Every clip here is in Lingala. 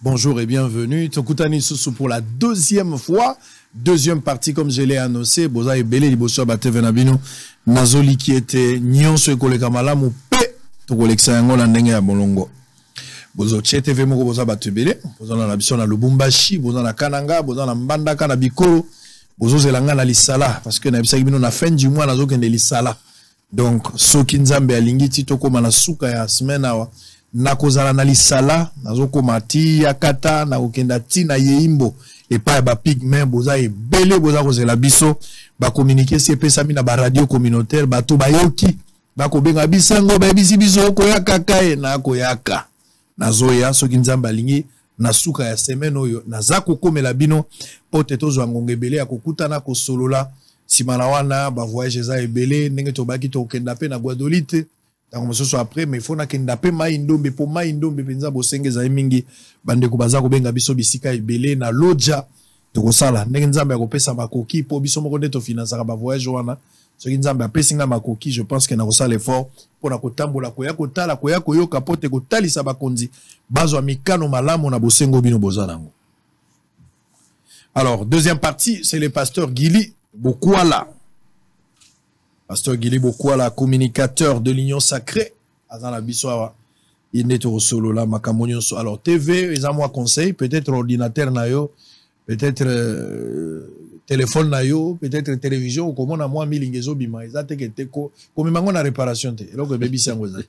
Bonjour et bienvenue. Tokutani Soussou pour la deuxième fois. Deuxième partie, comme je l'ai annoncé. Boza et Belé, Liboso, Bate Venabino, Nazoli qui était Nyon, ce collègue Malamu, P. Tokolexa Yango, Landenge à Bolongo. Bozo, TV Moko, Boza Bate Belé. Boza na Biso na Lubumbashi, Boza na Kananga, Boza na Mbandaka, na Bikoro. Bozo Zelanga na Lisala. Parce que na Bisagibino na fin du mois, Nazo Kende Lisala. Donc, Sokinzambe Alingiti, Toko Manasuka ya semaine awa. Nakozala na Lisala, Nazoko Mati, Yakata, na Okendati, na Yeimbo. Et pas ba pigment, boza et belé, boza kozela biso, ba communiquer CP Sami na ba radio communautaire, ba to bayoki, ba ko benga bisango, ba bisi biso koyaka kae, na koyaka. Na zoya, soki nzamba lingi, na suka ya semaine oyo, na zako komela bino, pote tozo angonge belé, ya kokutana ko solola, simana wana, ba voyage za ebele, nenge to baki to kenda pe na Guadolite. Donc ce soit après mais il faut na kenda pe maindombe po maindombe penza bosenge za mingi bande ko baza ko benga biso bisika ebele na loja to kosala ndenge nzambe akopesa makoki po biso moko ndeto financer ba voyage wana soki nzambe apesinga makoki je pense que na kosala effort pour na kotambola ko ya kotala ko ya koyoka pote ko talisa bakonzi bazwa mikano malamu na bosengo bino bozanango. Alors deuxième partie c'est le pasteur Gili Bokwala. Pasteur Gili Bokwala, communicateur de l'Union Sacrée, Azan la Bissoa, il est au solo là, Makamonion. Alors, TV, ils ont moi conseil, peut-être ordinateur nayo, peut-être téléphone nayo, peut-être télévision, ou comment on a moi milingezo bima, ils ont été comme mango na réparation, et donc baby c'est un gozat.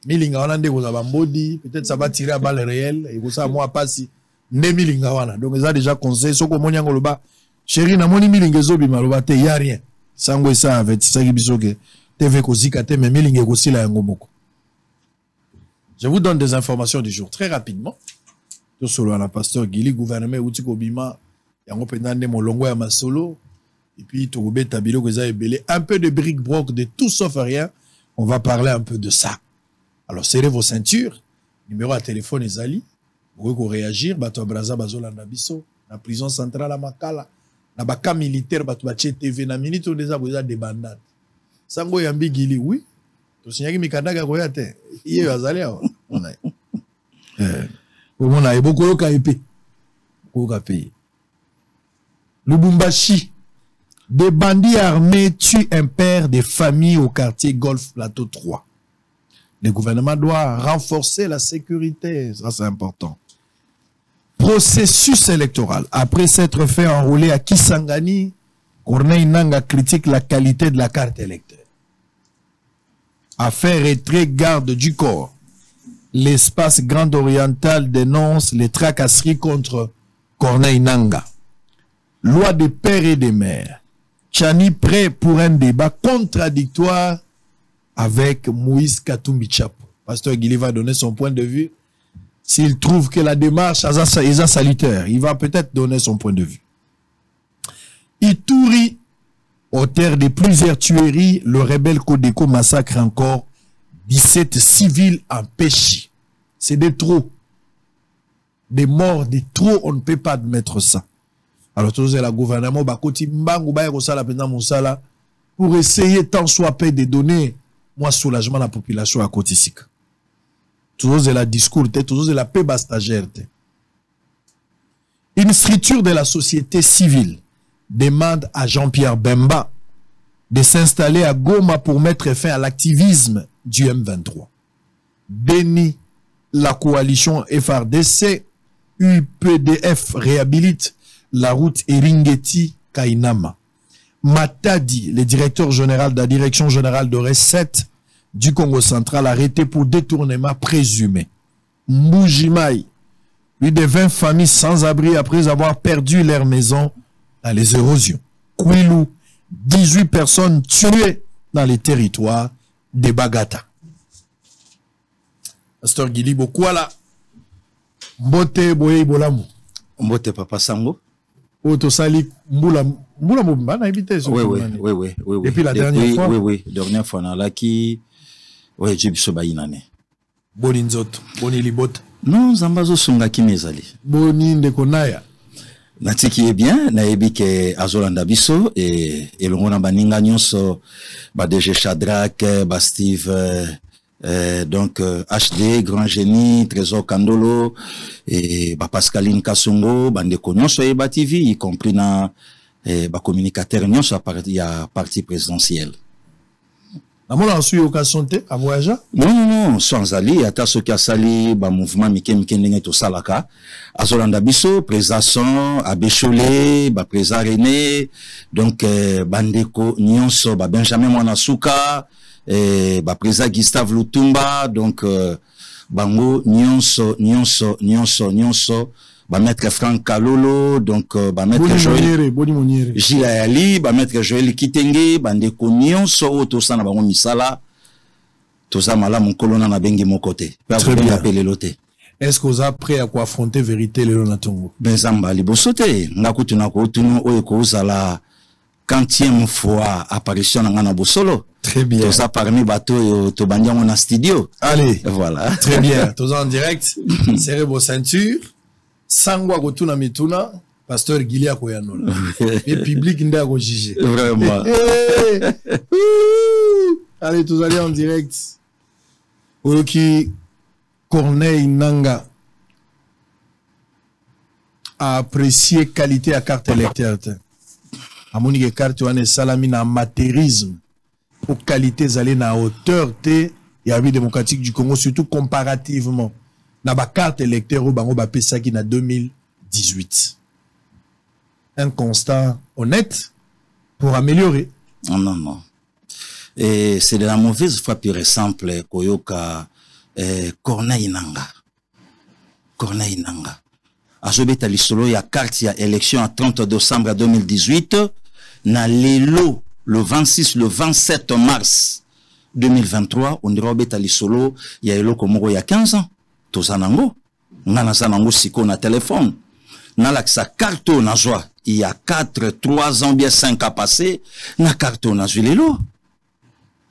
Milinga wana nde kozaba mbodi, peut-être ça va tirer à balle réelle, et ça moi pas si, ne milinga wana. Donc ils ont déjà conseil, so comme on lo ba, chérie na moni milingezo bima lo ba te, y a rien. Sango ça avec ça qui bisoke TV kozika te mais milinge kosila yango moko. Je vous donne des informations du jour très rapidement. Tout solo la pasteur Gili gouvernement outi ko bima yango pendande molongo ya masolo et puis to beta bilo ko za ebele un peu de bric-broc de tout sauf rien. On va parler un peu de ça. Alors serrez vos ceintures. Numéro à téléphone ezali. Vous pouvez réagir bato braza bazolanda biso na prison centrale à Makala. Na baka militaire batu bache TV na minute on les a besoin de bandade. Sango yambi Gili oui. To signaki mikandaka ko yate. Iye yazali awa. On a beaucoup de KP. Beaucoup pays. Lubumbashi. Des bandits armés tuent un père de famille au quartier Golf Plateau 3. Le gouvernement doit renforcer la sécurité. Ça c'est important. Processus électoral. Après s'être fait enrôler à Kisangani, Corneille Nanga critique la qualité de la carte électeur. Affaire retrait garde du corps. L'espace Grand Oriental dénonce les tracasseries contre Corneille Nanga. Loi des pères et des mères. Tchani prêt pour un débat contradictoire avec Moïse Katumbi Tchapo. Pasteur Gili va donner son point de vue. S'il trouve que la démarche est salutaire, il va peut-être donner son point de vue. Ituri, auteur de plusieurs tueries, le rebelle Kodeko massacre encore 17 civils empêchés. C'est des trop. Des morts, des trop, on ne peut pas admettre ça. Alors, tout le gouvernement, pour essayer tant soit peu de donner, moi, soulagement à la population à Kotisika. Toujours de la discours, toujours de la paix bastagère. Une structure de la société civile demande à Jean-Pierre Bemba de s'installer à Goma pour mettre fin à l'activisme du M23. Béni, la coalition FRDC, UPDF réhabilite la route Eringeti-Kainama. Matadi, le directeur général de la direction générale de recettes du Congo central arrêté pour détournement présumé. Mbujimaï, plus de 20 familles sans abri après avoir perdu leur maison dans les érosions. Kwilu, 18 personnes tuées dans les territoires de Bagata. Pasteur Gili Bokwala, Mbote Boye Bolamu. Mbote Papa Sango. Otosali Mbula Mbumba, na habité. Oui. Depuis la dernière fois. Oui. Dernière fois, on a là qui. Oui, j'ai vu Bainane. Boni nzoto, boni libota. Non, Zambazo Sungaki Mezali. Boni ndekonaya. Natiki est bien, naebi ke Azolanda Biso et l'on a baninga nyonso ba DG Shadrach, ba Steve Donc HD, Grand Génie, Trésor Kandolo et Pascaline Kassongo, bande nyonso et TV, y compris na communicateur nyonso à parti présidentiel. Amona ensuite occasion à voyager? Non, sans ali, ata ce qui a sali, mouvement Mike ndenge to salaka. Azolanda biso, président Abécholé, président René, donc bandeko nyonso, Benjamin Mwanasuka, président Gustave Lutumba, donc bango nyonso, maître Franck Kalolo, donc maître Joël Gila Ali, maître Joël Kitenge, bandeko nyonso otosa na bango misala, toza mala mon colonna na bengi mon côté. Très bien. Appeler l'auté. Est-ce que vous êtes prêt à quoi affronter vérité le Lonatongo? Benzamba libosote, ngakutu na ko tunu oyo ko zala 40e fois apparition na ngana bosolo. Très bien. Toza parmi bateau to bandiango na studio. Allez. Voilà. Très bien. Toza en direct. Serrez vos ceintures. Sangwa kotuna mituna, pasteur Gilia Koyanola. Et public nda ko juger. Vraiment. Allez, tous allez en direct. Oyoki Corneille Nanga a apprécié qualité à carte électeur. A monique carte wane salami na amateurisme pour qualité zalé na hauteur te ya vie démocratique du Congo, surtout comparativement na ba carte électeur au bango ba pesaki na 2018. Un constat honnête pour améliorer. Non. Et c'est de la mauvaise foi pure et simple koyoka Corneille Nanga. Azobeta lisolo ya carte ya élection à 30 décembre 2018 na lelo le 26 le 27 mars 2023 on dirait obeta lisolo ya eloko moko ya 15 ans. Tozanango, ngana zanango siko na téléphone. Na laksa carte na joie, il y a 4, 3 ans, bien 5 à passer, na carte na lelo.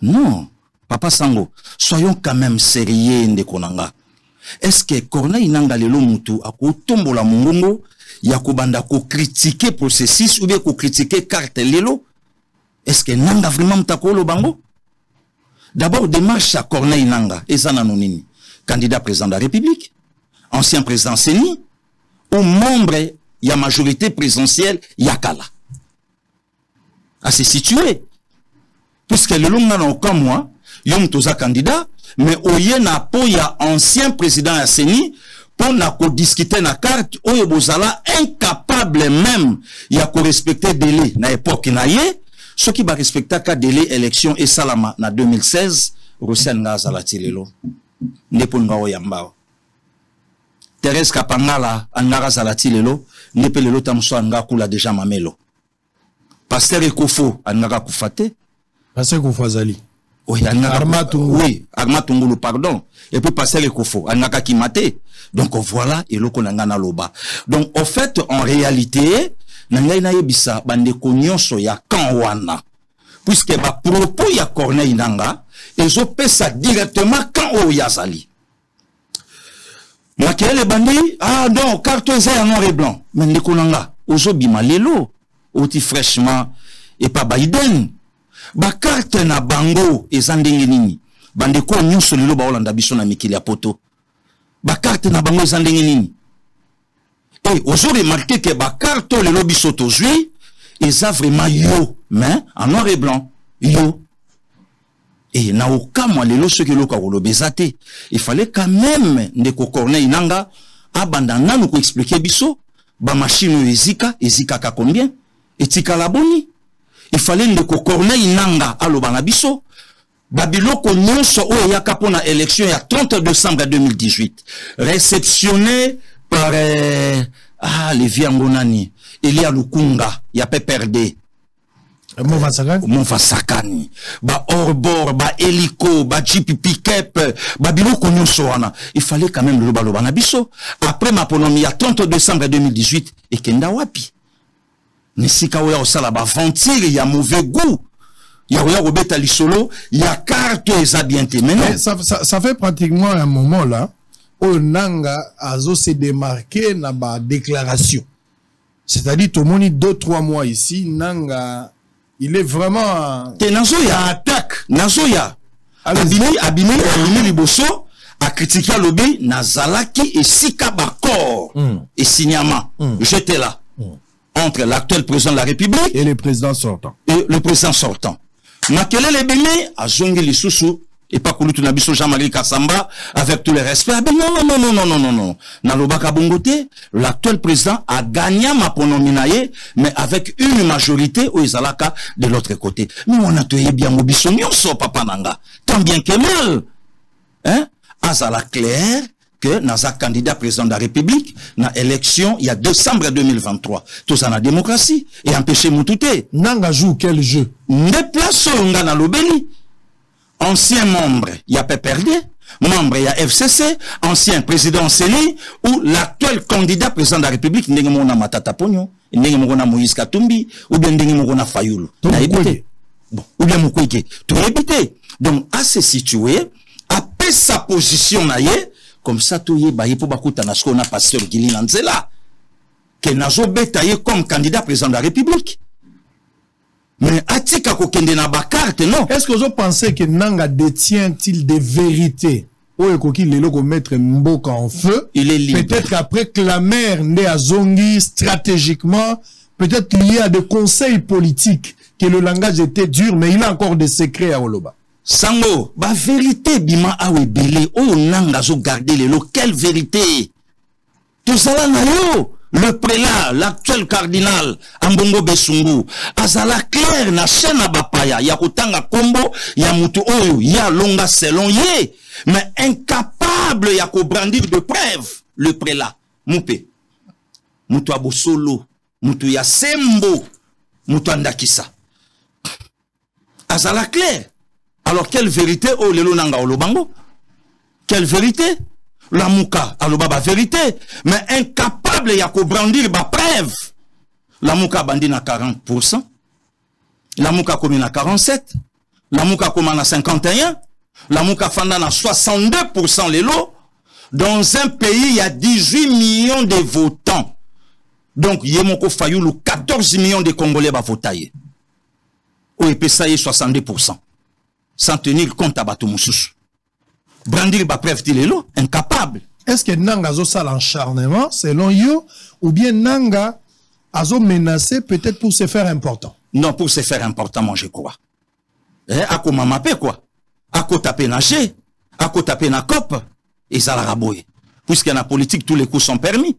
Non, papa Sango, soyons quand même sérieux ndekonanga. Est-ce que Corneille Nanga lelo mutu ako tombola mungongo ya kobanda ko critiquer processus ou bien ko critiquer carte lelo? Est-ce que Nanga vraiment mutako lo bango? D'abord démarche à Corneille Nanga, ezana nonini. Candidat président de la République, ancien président Séni, ou membre de la majorité présidentielle Yakala. À se situer. Puisque le long n'a aucun mois, yom toza candidat, mais oye na po ya ancien président ya Séni, pour na ko discuter na carte, oye bozala incapable même, ya ko respecter délai na époque na ye, ce qui va respecter ka délai élection et salama na 2016, Rossian nga zalatilelo. Neponga oyambao Thérèse Kapangala anara zalati lelo nepe lelo tamso anga kula déjà mamelo Pasteur Ekofo anara kufate Pasteur Ekofo azali oui Armatungulu pardon et puis Pasteur Ekofo anaka kimate donc voilà eloko nanga loba donc en fait en réalité nanga na yebisa bande konyonso ya kanwana puisque ba propos ya Corneille Nanga et je paie ça directement quand on y a sali. Makele bandi, ah non, carte est en noir et blanc. Mais ne konanga, ozo bima lelo, oti fraîchement, et pas Biden. Ba carte na bango, et zandenge nini. Bande ko nyonso lelo ba olanda biso na mikili ya poto. Ba carte na bango zandenge nini. Et ozo remarqué que ba carte lelo biso tozui, et ça vraiment yo, mais en noir et blanc, yo. Et na aucun mois lelo ce que le karolo bezate il fallait quand même ndeko Corneille Nanga abandana nous expliquer biso ba machine ezika ka combien etika la boni il fallait ndeko Corneille Nanga aloba na biso babiloko nyonso o yaka pona élection ya 30 décembre 2018 réceptionné par les viangonani Elia Lukunga ya PPRD Moufasakani, ba Orbor, ba Hélico, ba Jeep Pick-up, ba biloko nyonso wana. Il fallait quand même le baloba na biso. Après ma ponomie, à 30 décembre 2018, et kenda wapi. Nesika oya osala ba ventir, ya mauvais goût. Ya oya robeta lisolo, ya carte eza bien te. Mais ça fait pratiquement un moment là, où Nanga azo se démarqué na ba déclaration. C'est-à-dire, tout le monde 2-3 mois ici, Nanga, il est vraiment... Te nazoya attaque, nazoya. abimi liboso a critiqué lobby Nazalaki et Sika Bakor et Signama. J'étais là entre l'actuel président de la République et le président sortant. Makelele Beme a zongi les sous et pas que nous n'abisso Jean-Marie Kassamba avec tout le respect. Non. Nalobaka Bongote, l'actuel président a gagné ma ponominaye, mais avec une majorité au Izalaka de l'autre côté. Mais on a tué bien Mobiso Nyonso, papa Nanga. Tant bien que mal. Hein? Azala clair que Naza candidat président de la République, na élection, il y a décembre 2023. Tout ça na démocratie et empêcher Moutouté. Nanga joue quel jeu? Déplace Ngana Lobeli. Ancien membre, il y a PPRD, membre, il y a FCC, ancien président Séni, ou l'actuel candidat président de la République, Ndengemona Matata Pogno, Ndengemona Moïse Katumbi, ou bien Ndengemona Fayoulou. Bon, ou bien Moukweke. Tout répété. Donc, à se situer, à paix sa position, comme ça, tout y est, pour Bakouta Nasko, on a pasteur Gili Nanzela, que Nazo Betaye comme candidat président de la République. Mais atika kokende na bakarte non. Est-ce que vous pensez que Nanga détient-il des vérités? Ou est-ce qu'il est mettre Mboka en feu? Il est libre. Peut-être qu'après que la mère n'est à Zongi stratégiquement, peut-être lié à des conseils politiques, que le langage était dur, mais il a encore des secrets à Oloba. Sango, ba vérité bima awebele, oyo Nanga zo garder les lots, quelle vérité? Tout ça na yo. Le prélat, l'actuel cardinal, Ambongo Besungu, azala clair na chaîne Bapaya, ya kutanga kombo, ya mutu oyo, ya longa selon ye, mais incapable ya ko brandir de preuves, le prélat, moupe, mutu abosolo, mutu ya sembo, mutu andakisa. Azala clair. Alors quelle vérité, oh lelo nanga olobango? Quelle vérité? La mouka, alobaba vérité, mais incapable ya ko brandir ba preuve. La mouka bandi na 40%, la mouka komi na 47%, la mouka koma na 51%, la mouka fanda na 62% les lots. Dans un pays, il y a 18 millions de votants. Donc, Yemoko Fayoulou, 14 millions de Congolais va voter. Ou epesa 62%. Sans tenir compte à Batou Moussous. Brandir ba preuve tilelo, incapable. Est-ce que Nanga zo sal encharnement, selon yo, ou bien Nanga a zo menacé peut-être pour se faire important? Non, pour se faire important, moi je crois. Ako mamapé quoi? Ako tapé nager, ako tapé na cop, et ça la raboye. Puisque dans la politique, tous les coups sont permis.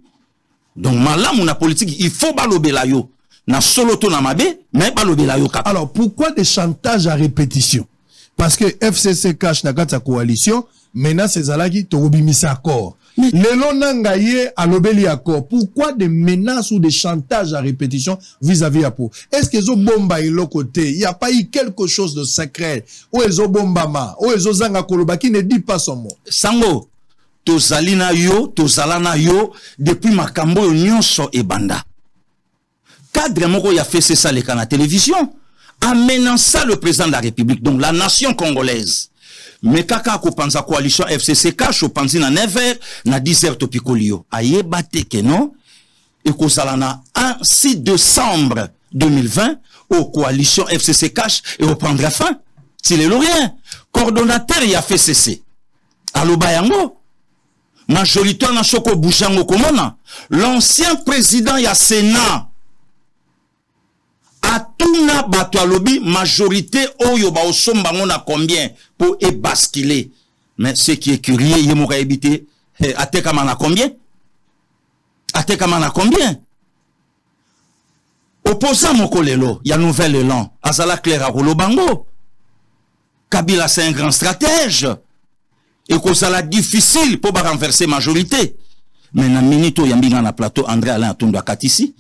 Donc, malam ou na politique, il faut balober la yo. Na solo to na mabe, mais balober la yo kap. Alors, pourquoi des chantages à répétition? Parce que FCC cache na sa coalition, maintenant c'est Zalagi Torobimisa accord. Lelo Nangaye à l'obéli accord. Pourquoi des menaces ou des chantages à répétition vis-à-vis à pour? Est-ce que zo bomba et l'autre côté, il n'y a pas eu quelque chose de secret? Ou ezo bombama, ou ezo zanga koloba qui ne dit pas son mot? Sango, tozalina yo, tozalana yo, depuis makambo nyonso e banda. Cadre moko ya fait ça les canaux télévision. Amenant le président de la République, donc la nation congolaise. Mais kaka ko panza coalition FCC cache au panzi na 9h, na 10h topikolio. Aye bate ke non, et ko salana 6 décembre 2020, au coalition FCC cache et au prendra fin. S'il est rien. Coordonnateur y a fait cesser. Alo bayango. Majoritaire na soko bouchango komona. L'ancien président y a Sénat. Atuna Batoualobi, majorité oyo ba osomba ngona combien pour e basculer. Mais ce qui est curieux, il m'aurait évité. Atekamana combien? Atekamana combien? Opposant mon kolelo, il y a nouvel élan. Azala Claire à Bango. Kabila c'est un grand stratège. Et que ça l'a difficile pour renverser majorité. Mais na minito yambinga na plateau André Alain Atunda Katisi.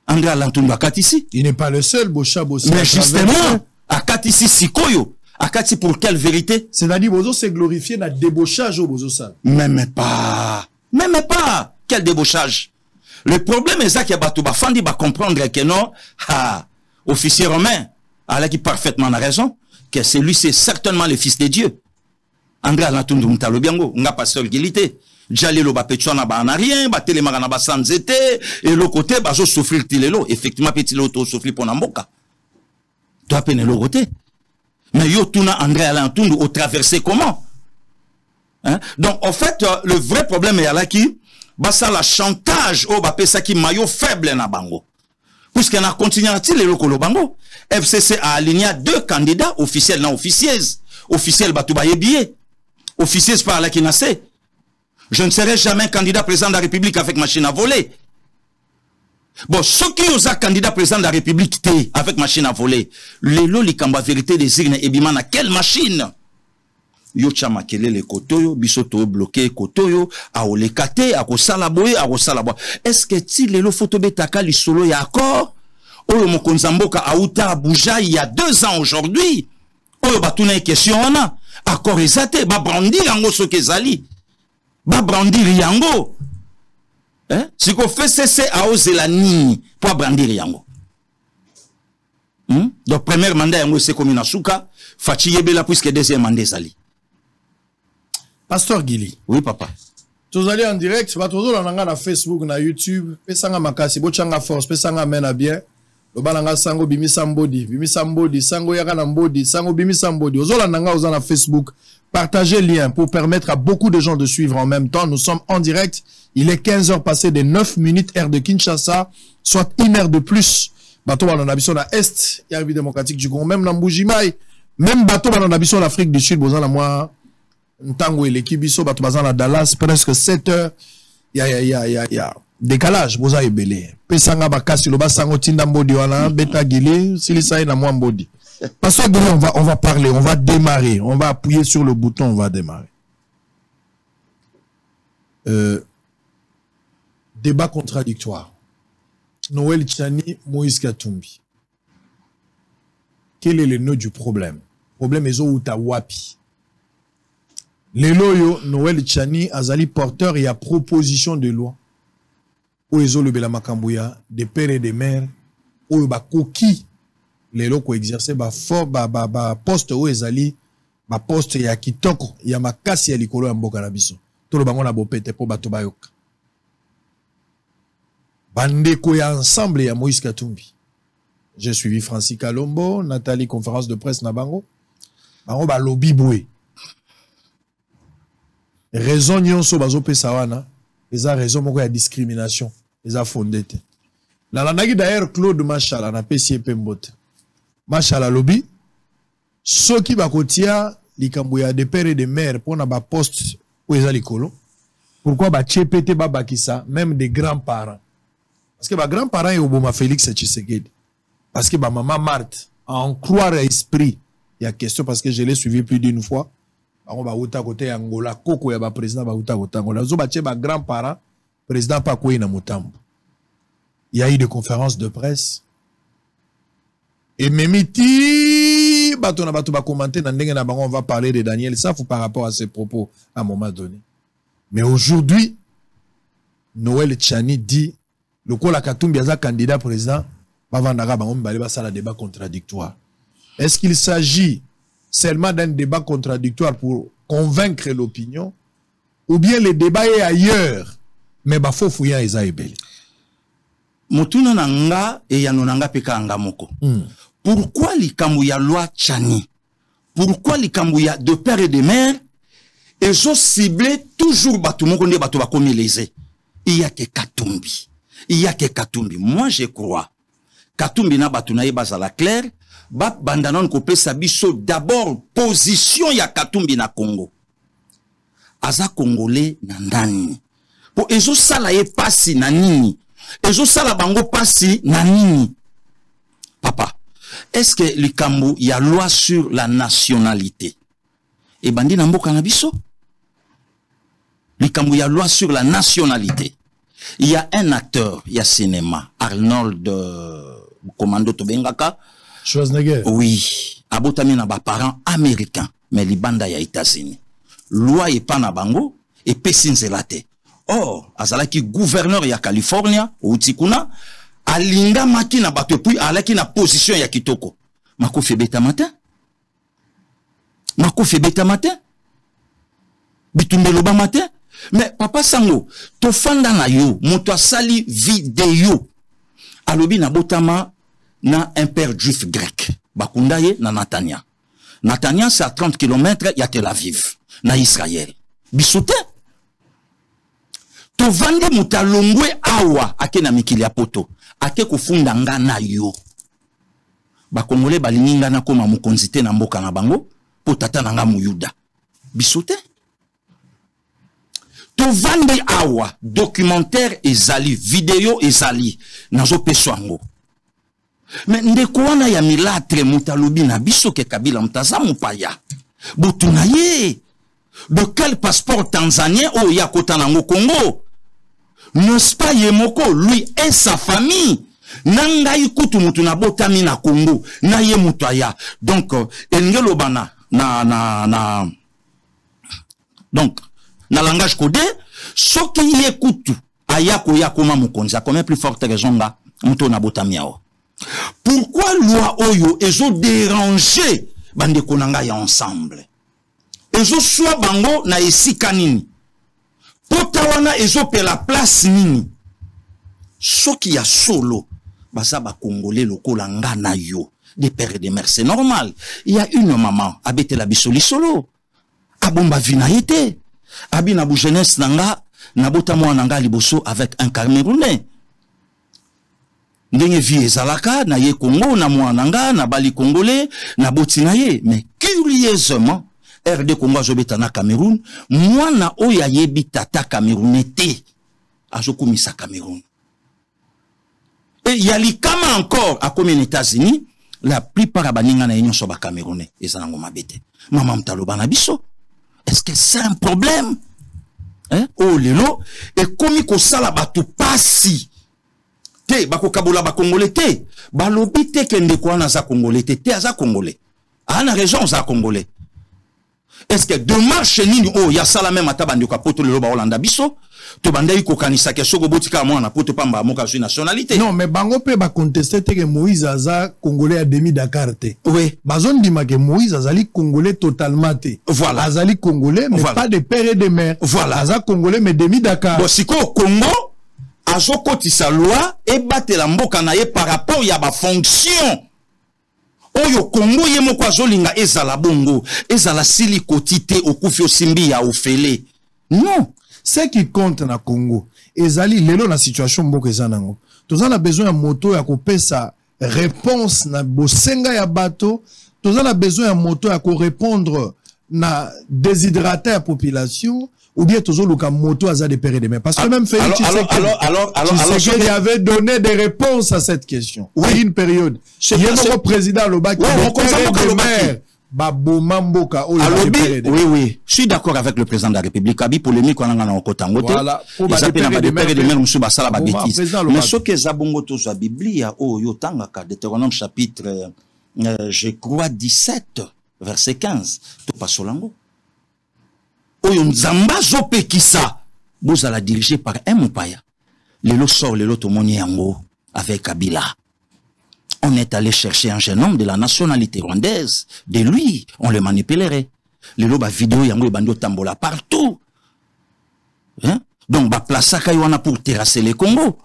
André Alain Tumba Katisi. Il n'est pas le seul, Bocha Bossa. Mais justement, à Katisi Sikoyo, à Katisi pour quelle vérité? C'est-à-dire, Bozo s'est glorifié dans le débauchage au Bozo Sal. Même pas. Quel débauchage? Le problème est ça qu'il y a Batouba Fandi va comprendre que non, officier romain, qui parfaitement raison, que celui c'est certainement le fils de Dieu. André Alain Tumba Mutalobiango, n'a pas seul guilité. Jali lo ba petchona ba na rien, ba telema na ba sanzete, et l'autre côté, ba zo souffrir tilelo. Effectivement, petit lo to souffrir pour Namboka. Toi, peine l'autre côté. Mais yo tuna André Alain Tundu au traversé comment? Hein? Donc en fait le vrai problème est là qui basa la chantage au bapé ça qui maillot faible na bango. Puisqu'on a continué à tirer le colo bango. FCC a aligné 2 candidats officiels non officiels. Officiels batoubaye billet. Officiels par là qui n'a sait. Je ne serai jamais candidat président de la République avec machine à voler. Bon, ceux qui ont candidat président de la République avec machine à voler, les lots, les cambas vérité des urnes, et bima na quelle machine? Yo chama kele le kotoyo, bisoto bloqué kotoyo, a o le kate, a ko salaboye, a ko salaboye. Est-ce que ti les lots photobetaka li solo ya accord? Oyo mokonzamboka a uta Abuja il y a 2 ans aujourd'hui. Oyo batuna une question wana. Accord ezate, ba brandir yango soke zali. Ba brandir yango. Hein? Si qu'on fait cesser à oser la nini pour brandir yango. Donc premier mandat yango c'est comme une souka, fatigué bela puisque deuxième mandat sali. Pasteur Gili. Oui papa. Tous allez en direct, va toujours na Facebook, na YouTube, pesanga makasi, bochanga force, pesanga mena bien. Le balanga sango bimi sambodi, sango yaka na mbodi, sango bimi sambodi. Ozola nanga ozana Facebook. Partagez le lien pour permettre à beaucoup de gens de suivre en même temps. Nous sommes en direct. Il est 15h passé de 9 minutes, heure de Kinshasa, soit 1 heure de plus. Bateau en ambition à Est, il y a République démocratique du Congo, même dans Mbujimai, même bateau en ambition à l'Afrique du Sud, besoin à moi, Ntango et l'équipe Bisso, bateau besoin à Dallas, presque 7 heures. Il y a décalage, besoin à belé. Pesanga bakasi, le basango tindambodi, wala, beta gili, silisa na mwambodi. Parce que on va parler, on va démarrer, on va appuyer sur le bouton, on va démarrer. Débat contradictoire. Noël Tchani, Moïse Katumbi. Quel est le nœud du problème? Le problème est où ta wapi. Les loyaux, Noël Tchani, Azali porteur et à proposition de loi. Où ils ont le Belamakambouya, des pères et des mères, où ils ont coquille. Les locaux exercés poste où ezali poste ya kitoko ya makasi ya likolo ya mboka na biso to lo bango na bopete po bato bayoka bandeko ya ensemble ya Moïse Katumbi. J'ai suivi Francis Kalombo, Nathalie conférence de presse na bango ba lobby boé raison nyonso bazo pesa wana eza raison moko ya discrimination eza fondé te la landaki d'ailleurs Claude Machala na pesi pembote Machala lobby, ceux qui va kotia likambuya de père et de mère pour na ba poste où ils likolo. Pourquoi ba tchepete ba bakisa même des grands-parents? Parce que ba grands-parents et Obama Félix Tshisekedi. Parce que ba maman Marthe en croire à esprit, il y a question parce que je l'ai suivi plus d'une fois. On va outa côté Angola, koko ya ba président ba outa côté Angola. Zo ba tche ba grands-parents, président pa ko ina mutambo. Il y a eu des conférences de presse. Et Memiti, on va commenter on va parler de Daniel Safou par rapport à ses propos à un moment donné. Mais aujourd'hui, Noël Tchani dit, le Kola Katumbi a candidat président, on va un débat contradictoire. Est-ce qu'il s'agit seulement d'un débat contradictoire pour convaincre l'opinion, ou bien le débat est ailleurs, mais il faut fouiller à Isaïbel? Motuna nanga et yanonanga peka anga moko. Pourquoi likambu ya loi Tchani? Pourquoi likambu ya de père et de mère? Ils ont ciblé toujours Batumoko ne Batuba comme lésé. Il y a que Katumbi. Il y a que Katumbi. Moi je crois. Katumbi na Batunaye bazala clair. Ba bandanon kopé sabiso d'abord position ya Katumbi na Congo. Aza Congolais na ndani. Po ezo sala ye pasi na nini? Ezo sala bango pasi na nini? Papa. Est-ce que le Kambo, il y a loi sur la nationalité? Et bandi na mboka na biso? Le Kambo, il y a loi sur la nationalité. Il y a un acteur, il y a cinéma, Arnold Commando Tobengaka. Schwarzenegger. Oui. Abotami na ba parents américains, mais li banda ya États-Unis. Loi et pas na bango et pesinzelate. Or, azalaki gouverneur ya California, Utikuna, alinga maki na bato puis alaki na position ya kitoko. Mako fe beta matin. Mako fe beta matin. Bitumbelo ba matin. Mais papa sango, to fanda na yo, moto sali vidéo. Alobi na botama na un père juif grec. Bakundaye na Natania. Natania, c'est à 30 km, il y a Tel Aviv, na Israël. Bisoute. To vande mutalongwe awa, ake na mikili ya poto, ake kufunda nga na yo. Ba Congolais balingi nga na koma mukonzite na mboka na bango, po tata na nga muyuda. Bisoute. To vande awa, documentaire ezali, vidéo ezali, nazo peso ango. Mais ndeko wana ya milatre mutalobi na biso ke Kabila mutaza mupaya. Botuna ye. De quel passeport tanzanien o ya kota nango Congo? N'est-ce pas Yemoko, lui et sa famille? Nanga ikutu mutu na botami na Congo, na ye mutaya. Donc, engelo bana, donc, na langage codé, soki yekutu, ayako yakoma mukonzi, a combien plus forte raison nga, muto na botami yao. Pourquoi loi oyo ezo déranger bande konanga ya ensemble? Ezo soit bango na esika nini? Potawana ezo pe la place nini? Soki ya solo, basa ba Congolais lokola nga na yo, des pères et des mères, c'est normal. Il y a une maman, abete la bisoli solo, abomba vina yete, abi na bu jeunesse nanga, na bota mwa nanga liboso avec un Camerounais. Ndenge vie ezalaka, na ye Congo, na mwa nanga, na bali Congolais, na boti na ye. Mais curieusement, RD Congo azobeta na Cameroun, moi na oya yebi tata Camerounais te, azokumisa Cameroun. Et yali kama encore, à comme les États-Unis, la plupart à baninga na union soba Camerounais, et ça n'a pas bête. Maman mtaloba na biso. Est-ce que c'est un problème? Hein? Oh lelo, et comme ko sala batu pasi. Te, bako kabola ba Congolais te, balobi te kende kwa na za Congolais te aza Congolais. Ah, na raison za Congolais. Est-ce que demain chez nous, oh, ya sala même ata bandi kapoto le loba Hollanda biso, to banda yi kokanisa ke soko botika mwa na poto pamba moka sur nationalité. Non, mais bango pe ba contester te que Moïse aza Congolais à demi Dakar te. Oui. Bazon dima que Moïse azali Congolais totalement te. Voilà. Azali Congolais mais voilà. Pas de père et de mère. Voilà. Aza Congolais mais demi Dakar. Bon, siko Congo azo kotisa loi et batela mboka na ye par rapport ya ba fonction. Oyo Congo ye moko azolinga ezala bongo, ezala sili kotite okufi osimbi ya ofele. Non, ce qui compte na Congo, ezali lelo na situation mboko ezanango. Tozana besoin ya moto ya kopesa réponse na bosenga ya bato, tozana besoin ya moto ya ko répondre na déshydrater la population. Ou bien toujours le moto à des pères et des mères. Parce que même Félix Tshisekedi avait donné des réponses à cette question. Oui, à une période. Il y a un président Lobaki. Oui, oui. Je suis d'accord avec le président de la République. Abi polémique on a en Kotango. Voilà. Des pères et des mères monsieur basala ba bêtise. Mais ce que zabongo to za Biblia o yotanga ka Deutéronome chapitre je crois 17 verset 15 to pasolango. Oyo nzamba zope kisa bozala dirigé par un mopaya. Lelo sort lelo tomoni yango avec Kabila. On est allé chercher un jeune homme de la nationalité rwandaise. De lui, on le manipulerait. Lelo ba vidéo yango e bando tambola partout. Hein? Donc ba plaça kaywana pour terrasser les Congo.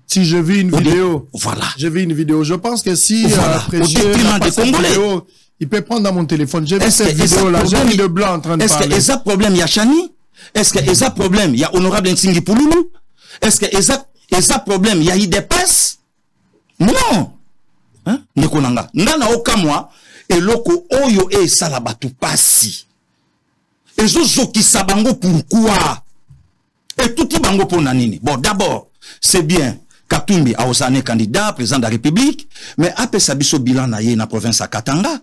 Si je vis une vidéo, voilà. Je vis une vidéo. Je pense que si voilà. Au détriment des Congolais. Il peut prendre dans mon téléphone. J'ai vu cette vidéo-là. J'ai mis de blanc en train de parler. Est-ce que problème il y a Chani? Est-ce que il y a problème il y a honorable Nsingi Pouloulou? Est-ce que il y a problème il y a IDPS? Non. Hein? Nekonanga. Nana okamwa eloko oyo e salabatu pasi. Ezo zoki sabango pourquoi? Et tout bango pour nanini. Bon d'abord, c'est bien Katumbi a osane candidat président de la République, mais après sa biso bilan na ye na province à Katanga.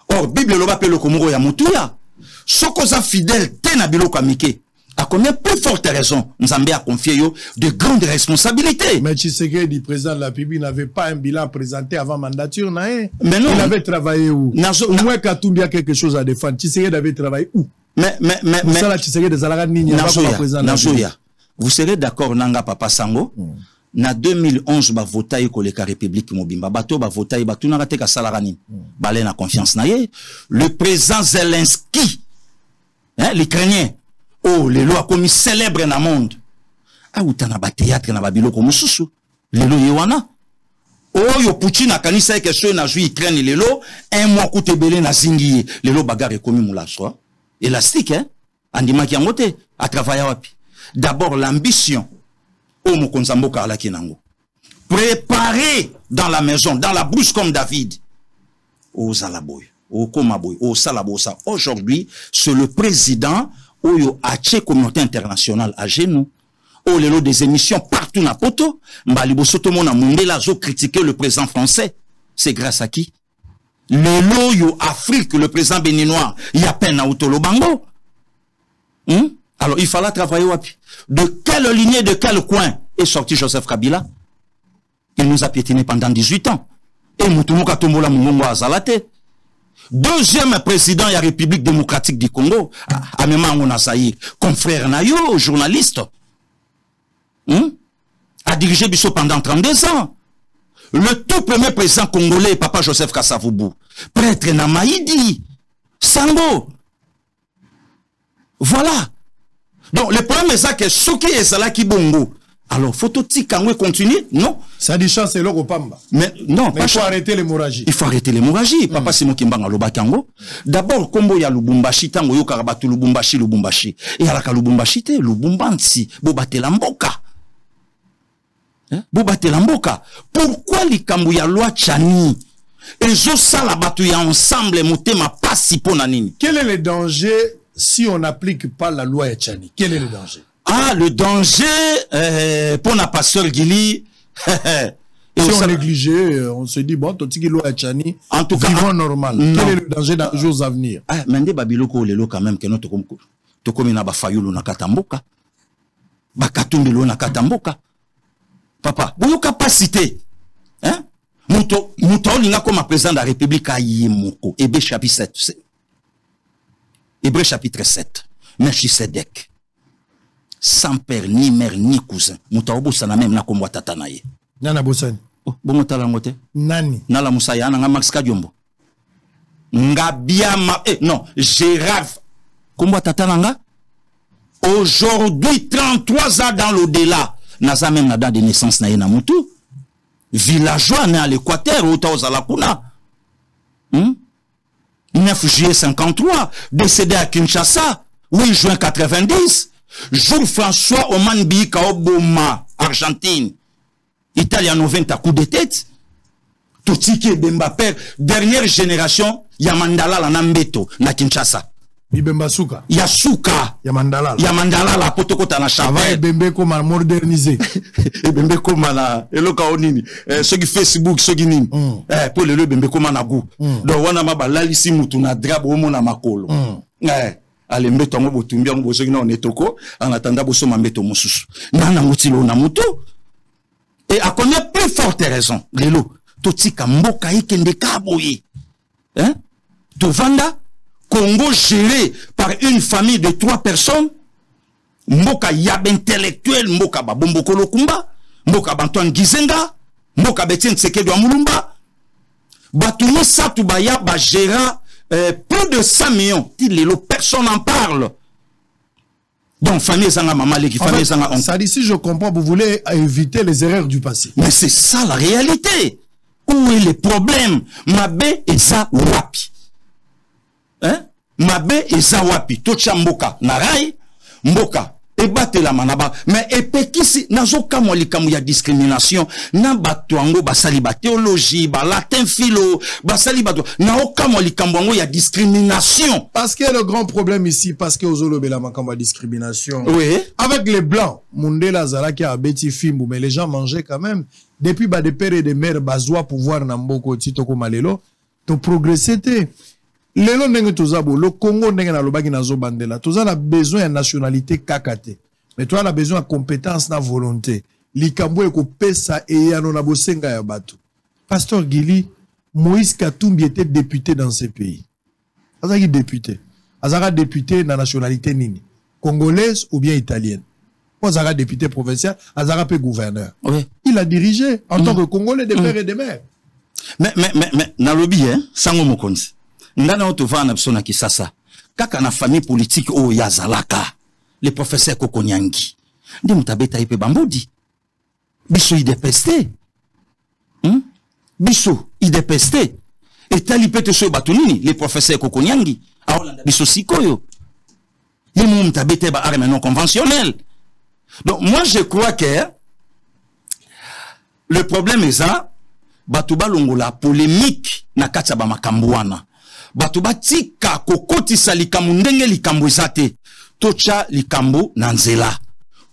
Or, Bible loba pe le komoro ya mutuya. Soko za fidèle te na biloko amike. A combien plus forte raison, Nzambe a confié yo de grandes responsabilités. Mais Tshisekedi, président de la République, n'avait pas un bilan présenté avant mandature, mais non. Il avait travaillé où? Au moins Katumbi a quelque chose à défendre. Tshisekedi avait travaillé où? Mais, vous serez d'accord, Nanga Papa Sango? Na 2011 ba votaye ko leka République mobimba bato ba votaye ba tunaka te ka salarani balé na confiance na ye le président Zelensky hein l'Ukrainien oh les lois comme célèbre na monde ah utana ba théâtre na ba biloko mususu lelo yewana Oyo Poutine a kanisa question na joué Ukraine lelo, un mois coûte belé na zingi, lelo bagarre est commis moula soa. Élastique, hein? Andima ki angote, à travailler wapi. D'abord, l'ambition. O mokonzambo karla kinango. Préparer dans la maison, dans la brousse comme David. O Zalaboy, o Komaboy, o Salabosa. Aujourd'hui, c'est le président Oyo Ache communauté internationale à genoux. Oh, les lots des émissions partout na poto. Mbalibo soto mona mundela zo critiquer le président français. C'est grâce à qui? Le lot yo Afrique, le président béninois, il y a peine à Outolo Bango. Alors, il fallait travailler wapi. De quelle lignée, de quel coin est sorti Joseph Kabila? Il nous a piétiné pendant 18 ans. Et Moutoumoka Tombola Moumongo Azalate. Deuxième président de la République démocratique du Congo, Amema Ngonasaï, confrère Nayo, journaliste, a dirigé Bissot pendant 32 ans. Le tout premier président congolais, Papa Joseph Kasavubu, prêtre Namaïdi, Sango. Voilà. Donc, le problème est ça que Soki et Salaki Bongo. Alors, faut-il continuer? Non. Ça dit chance et l'eau pamba. Mais non, mais il faut arrêter l'hémorragie. Il faut arrêter l'hémorragie. Papa, c'est moi qui m'en loba kango. D'abord, Kombo ya Lubumbashi, tango yo karabatu Lubumbashi. Et alaka Lubumbashi te, Lubumbansi, bobate lamboka. Bobate lamboka. Pourquoi les kambo ya loi Tchani? Et zo sala batu ya ensemble, motema pas si ponanini. Quel est le danger si on n'applique pas la loi Tchani? Quel est le danger? Ah, le danger, pour la pasteur Gili, si on négligeait, on se dit, bon, toti loi Tchani, en tout cas, vivons normal. Non. Quel est le danger dans les jours à venir? Ah, mende babiloko lelo quand même que notre tokomina ba fayulu na katamboka. Ba katumbelo na katamboka. Papa, boyo capacité. Hein? Muto linga comme président de la République a yemoko. Hébreux chapitre 7. Hébreux chapitre 7. Melchisedek. Sans père, ni mère, ni cousin. Moutaobo sana même na kombo tata na ye. Nana Bosani. Bongo tala ngote. Nani. Nala Moussaya, nga Max Kadiombo. Nga Biama, non, Gérard. Kombo tata nanga. Aujourd'hui, 33 ans dans l'au-delà. Naza même na date de naissance na ye na Moutou. Villageois né à l'Équateur, ou taoza la kuna. 9 juillet 53. Décédé à Kinshasa. 8 juin 90. Jules François Oman Bika Oboma, Argentine. Italien 90 à coup de tête. Totiki Bembaper, dernière génération, Yamandala la Nambeto, na Kinshasa. Bibemba Souka. Yasuka. Yamandala. Yamandala la Potokota na Chapelle. Avant Bembe comme à moderniser. Bembe comme à Eloka Onini. Ceux qui Facebook, ceux qui nini. Pour le Bembe comme à Gou. Donc, on a ma balali mutu na drab au mona makolo. Allez, mbeto ngo botumbi ngo bozo na onetoko en attendant boso mambeto mususu nana mutilo na mutu et à connaître plus forte raison lelo totika mboka ikende kaboye hein tovanda Congo géré par une famille de 3 personnes mboka yab intellectuel mboka babombo kolokumba mboka Antoine Gizenga mboka Betien Tshisekedi wa Mulumba batuno satu baya ba géra plus de 100 millions. Personne n'en parle. Donc, famille Zanga Mamaleki, famille Zanga Onk. Ça dit, si je comprends, vous voulez éviter les erreurs du passé. Mais c'est ça la réalité. Où est le problème? Mabe Eza Wapi. Hein? Mabe Eza Wapi. Tocha Mboka. Narai. Mboka. Ebate la manaba. Mais epekisi, nazo kamoli kamu ya discrimination. Na batuango basali ba théologie, ba latin philo, basali batu. Na okamoli kamwango ya discrimination. Parce que le grand problème ici, parce que ozolo bela makamba discrimination. Oui. Avec les blancs, Mundela Zalaki a beti fimbu, mais les gens mangeaient quand même. Depuis des pères et des mères, bazoa pouvoir namboko titoko malelo, to progresser te. Lelo ndenge tozabo, le Congo ndenge na lobaki na zo bandela. Toza na besoin de nationalité kakate. Mais toi, on a besoin de compétence na volonté. Likambo eko pesa et yano na bosenga ya batu. Pasteur Gili, Moïse Katumbi était député dans ce pays. Azaki député. Azaka député na nationalité nini? Congolaise ou bien italienne? Azaka député provincial, Azaka pe gouverneur. Oui. Il a dirigé en tant que Congolais des pères et des mères. Mais, na lobby, hein, sango mokonzi. Ndana otovana psona kisasa. Kaka na famille politique o yazalaka. Le professeur Kokonyangi. Ndi mutabeta ipe bambodi. Biso idepeste. biso IDPS et talipete so batunini les professeurs Kokonyangi aolanda biso sikoyo yemum tabete ba arme non conventionnelle. Donc moi je crois que le problème est ça batuba longola polémique na kati ba makambo wana batuba tika kokotisa likambo ndenge likambo ezate tocha likambo na nzela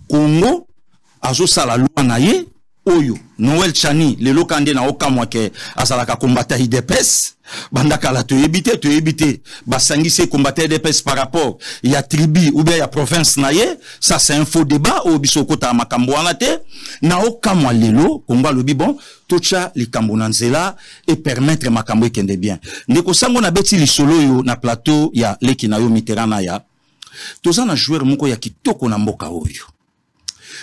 Congo azo sala loi na ye oyo Noël Chani lelo kande na okamwa ke azalaka kombata IDPS bandaka la to éviter basangisi combattre IDPS par rapport ya tribu ou bien ya province na ye, ça c'est un faux débat au bisoko ta makambo wana te na okamwa lelo Congo lobi bon tocha likambo na nzela et permettre makambo ekende bien ndeko sango na beti lisolo yo na plateau ya leki na yo Mitterrand ya toza na joueur moko ya kitoko na mboka oyo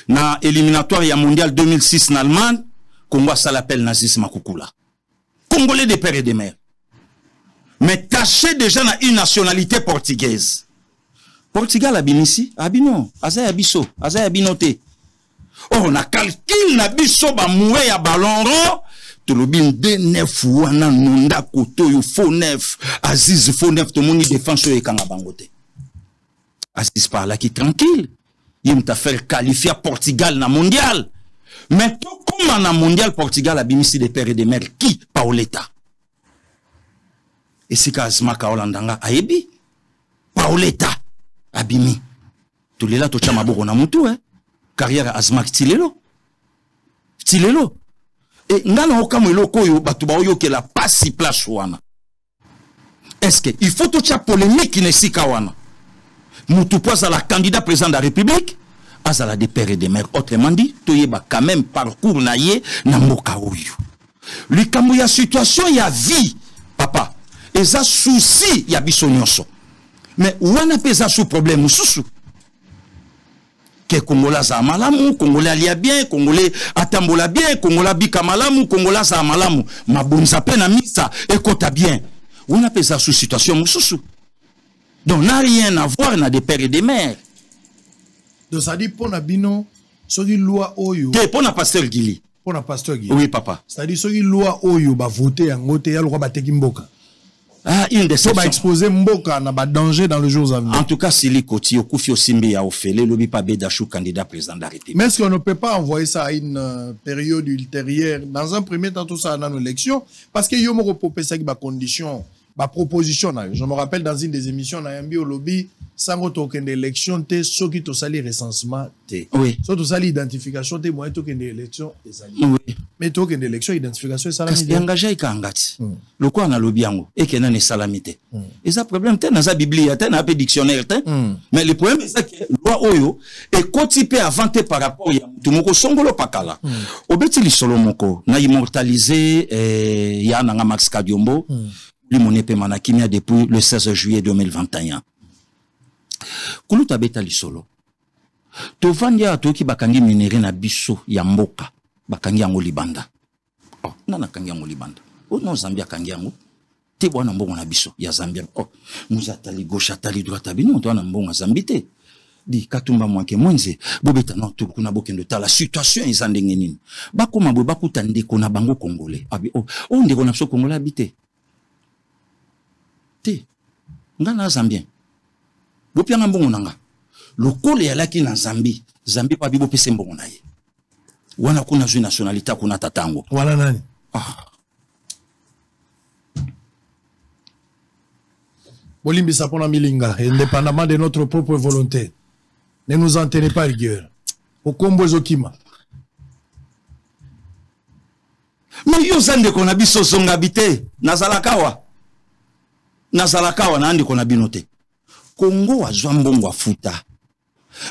na éliminatoire ya mondial 2006 en Allemagne, Congo ça l'appelle nazisme Makukula. Congolais de père et de mère. Mais caché déjà dans une nationalité portugaise. Portugal abinisi, abino, azay abiso, azay abinote. Oh, na calcul na biso ba moué ya ballon rond. Tolobin de neuf wana nonda koto yo faux neuf, Aziz faux neuf to moni défenseur e kanga bangote. Aziz par là qui tranquille. Il t'a fait qualifier Portugal na mondial. Mais tout comme na mondial Portugal a bimisi des pères et des mères qui Paoletta. Et c'est qu'Azma Kaolandanga aebi Paoletta abimi. Tous les là to chama boko na mutu carrière Azma Tilelo. Tilelo. Et ngana okamu eloko yo batuba oyo ke la pasi place wana. Est-ce que il faut tout cha polémique ne sika wana. Moutoupois à la candidat président de la République, à la des pères et des mères. Autrement dit, toyeba quand même parcours naïe na mboka oyo. Lui kamou ya situation ya vie, papa. Et ça souci ya bisonyonso. Mais wana pesa sous problème mususu. Que Congolais za malamu, Congolais alia bien, Congolais atambola bien, Congolais bika malamu, Congolais za malamu. Mabonza pe na misa ekota bien. Wana pesa sous situation mususu. Donc, n'a rien à voir dans des pères et des mères. Donc, ça dit, pour Nabino, ce qui loi Oyo. Pour na pasteur Gili. Pour na pasteur Gili. Oui, papa. C'est-à-dire, ce qui loi Oyo, va voter en côté, il y a le roi Bateki Mboka. Ah, une déception. Va exposer Mboka, n'a pas danger dans le jour à venir. En tout cas, si les Koti, au Koufi, au Simbi, à Ofele, l'Obi Pabé Dachou, candidat président de la République. Mais est-ce qu'on ne peut pas envoyer ça à une période ultérieure, dans un premier temps, tout ça dans l'élection? Parce qu'il y a une condition. Ma proposition, je me rappelle dans une des émissions, on a au lobby, sans token d'élection, ceux qui ont sali recensement, oui. Ceux qui ont sali identification, moyen token d'élection, oui. Mais token d'élection, identification, ça l'a engagé Kangati. Le quoi on a lobby en et qu'il y a une salamité. Et ça problème, t'es dans la Bible, t'es dans le dictionnaire, mais le problème c'est que loi Oyo est cotipé avant par rapport à tout le monde songolo pakala. Au beti li solo moko, na immortalisé, ya nanga Max Kadiombo. Limonepé Manakimia depuis le 16 juillet 2021. Kuluta beta lisolo. Tovandia atoki bakangi minere na biso ya mboka. Bakangi yango libanda. Oh, nana kangi yango libanda. Oh, non Zambia kangi yango. Te bwana mbongo na biso ya Zambia. Oh, nous atali gauche atali droite abino to na mbongo Zambite. Di katumba mwanke mwenze bobeta no to kuna bokendo ta la situation ezandenge nini. Bakoma bo bakutande kona bango congolais. Abi oh, ndeko na biso congolais habité. Te ngana Zambien bopia na mbongo nanga lokole ya laki na Zambie pa bibo pese mbongo na ye wana kuna zwi nationalité kuna tatango wala nani Bolimbi sapona milinga indépendamment de notre propre volonté ne nous en tenez pas rigueur au kombo zokima mais yo zande kona biso zonga bité nazalakawa na andi kona binote Congo a mbongo afuta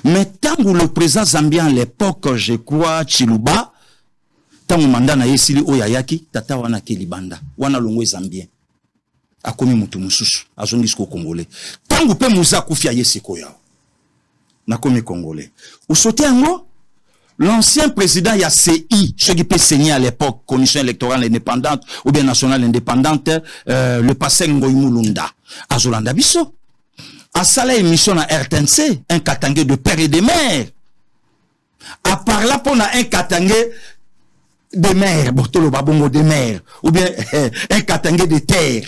mais tant le président zambien à l'époque je crois Chiluba tant mandat na yesili oyayaki tata wana kelibanda wana longwe zambien akomi mutu mususu azongi ko congolais tant pe muza kufia yesiko ya na komi congolais ou sauter ango l'ancien président ya CI, ce qui peut saigner à l'époque, commission électorale indépendante ou bien nationale indépendante, le passé Ngoy Mulunda, à Zolanda Bisso. À Sala émission à RTNC, un katangé de père et de mère. À part là, pour un katangé, de mer, botolo babongo de mer, ou bien un katangé de terre.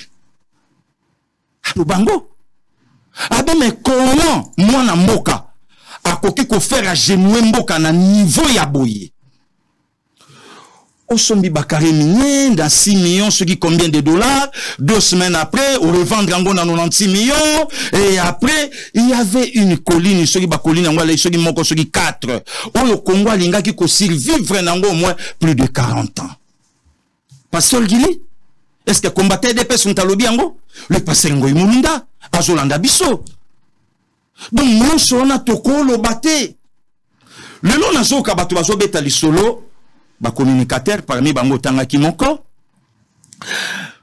Le bango. Ah ben mais comment moi na mboka a koki ko faire à genoux mboka na niveau ya boye. Osombi Bakary Minier dans 6 millions, ce qui combien de dollars? 2 semaines après, on revendre en 96 millions. Et après, il y avait une colline, ce qui ba colline en ce qui moko, ce qui 4. Où le Congo linga qui ko survivre au moins plus de 40 ans. Pasteur Gili, est-ce que combattait des personnes sont à l'obiango? Le pasteur Ngoy Moulinda, à Zolanda Bisso. Donc, nous sommes à Toko, le baté. Le nom n'a pas bateau, bateau betali solo. Ba communicateur parmi bango tanga kimoko.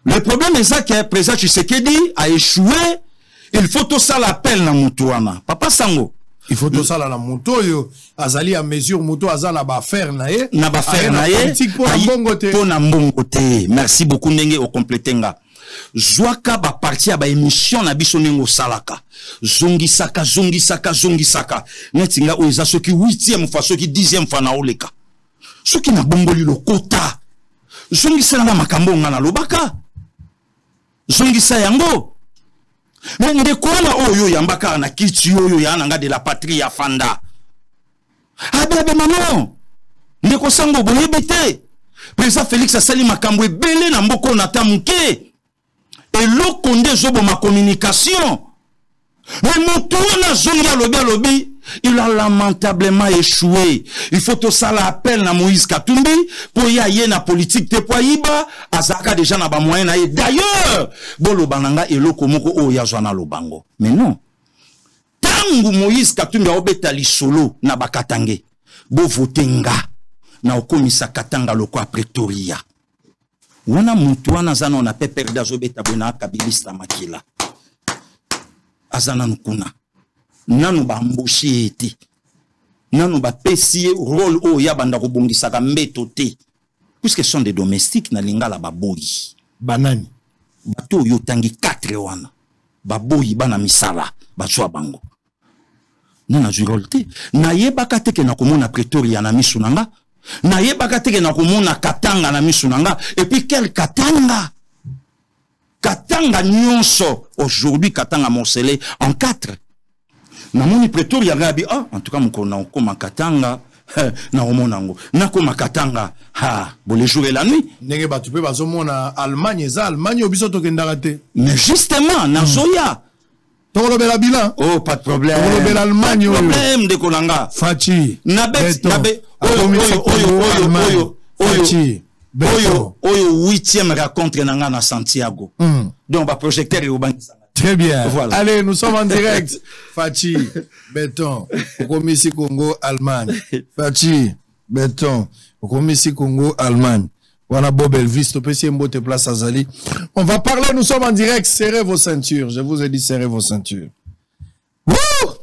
Le problème est ça que le président Tshisekedi a échoué. Il faut tout ça l'appel na mutuana. Papa Sango. Il faut tout ça la moto yo azali à mesure moto azala ba faire na ye. Na ba faire na ye. Pour na mbongote. Merci beaucoup ndenge au complétenga. Zwaka ba parti ba émission na biso ningo salaka. Zongi saka. Netinga oza soki 8e fois soki 10e fois na oleka. Ce qui n'a bongoli le quota. Zongi sa na makambo ngana lobaka. Zongi sa yango. Mais ndeko na oyo yambaka na kiti oyo ya nanga de la patrie ya fanda. Abe maman. Ndeko sango boyebete. Président Félix asali makambo ebele na mboko na tamuke. Et lokonde zobo ma communication. Mais motouna zongi alobi. Il a lamentablement échoué. Il faut tout ça l'appel na Moïse Katumbi pour y aller na politique te poiba azaka déjà na ba moyen na ye. D'ailleurs, bolo bananga eloko moko o ya zwana lobango. Mais non. Tangu Moïse Katumbi obeta li solo na bakatange. Bo votenga na okomisa katanga loko a Pretoria. Wana muntu wana zana on a pe perda zobeta bona kabilista makila. Azana nukuna. Nanu ba mboshi ete. Nanu ba pesie rôle o ya banda ko bongisa ka mbeto te. Puisque sont des domestiques na lingala baboyi. Banani. Bato yo tangi 4 wana. Baboyi bana misala. Batswa bango. Nana rôle te. Na yebaka teke na komona Pretoria na misunanga. Na yebaka teke na komona Katanga na misunanga. Et puis quel Katanga? Katanga nyonso. Aujourd'hui Katanga morcelé en 4. Na moni Pretoria gabi en tout cas mukona okoma Katanga na omonango na koma Katanga bon les jours et la nuit ndenge batu pe bazomona Allemagne za Allemagne obiso tokendaka te mais justement na zoya tolobela bilan oh pas de problème tolobela Allemagne problème de kolanga Fachi na bet oyo 8e rencontre nanga na Santiago donc ba projecteur et obanisa. Très bien. Voilà. Allez, nous sommes en direct. Fachi, Béton, Commissi Congo, Allemagne. Fachi, Béton, Commissi Congo, Allemagne. Voilà Bob Elvis, le PC Mbote Place Azali. On va parler, nous sommes en direct. Serrez vos ceintures. Je vous ai dit, serrez vos ceintures. Wouh!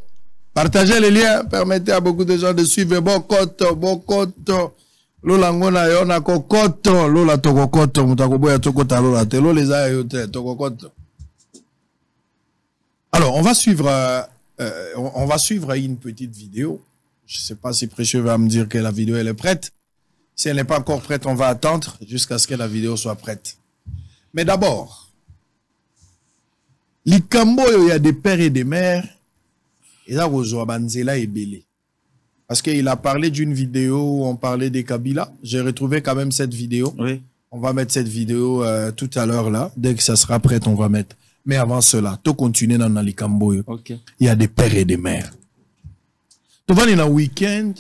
Partagez les liens. Permettez à beaucoup de gens de suivre. Bokoto. Lola ngona yona kokoto. Lola tokokoto. Mutakoboya tokota lola te. Lola les ayote. Tokokoto. Alors, on va suivre une petite vidéo. Je ne sais pas si Précieux va me dire que la vidéo elle est prête. Si elle n'est pas encore prête, on va attendre jusqu'à ce que la vidéo soit prête. Mais d'abord, Likambo, il y a des pères et des mères. Et là, Banzela est belé. Parce qu'il a parlé d'une vidéo où on parlait des Kabila. J'ai retrouvé quand même cette vidéo. Oui. On va mettre cette vidéo tout à l'heure là. Dès que ça sera prêt, on va mettre. Mais avant cela, tout continuer dans Likambo. Okay. Il y a des pères et des mères. Tu vas dans le week-end,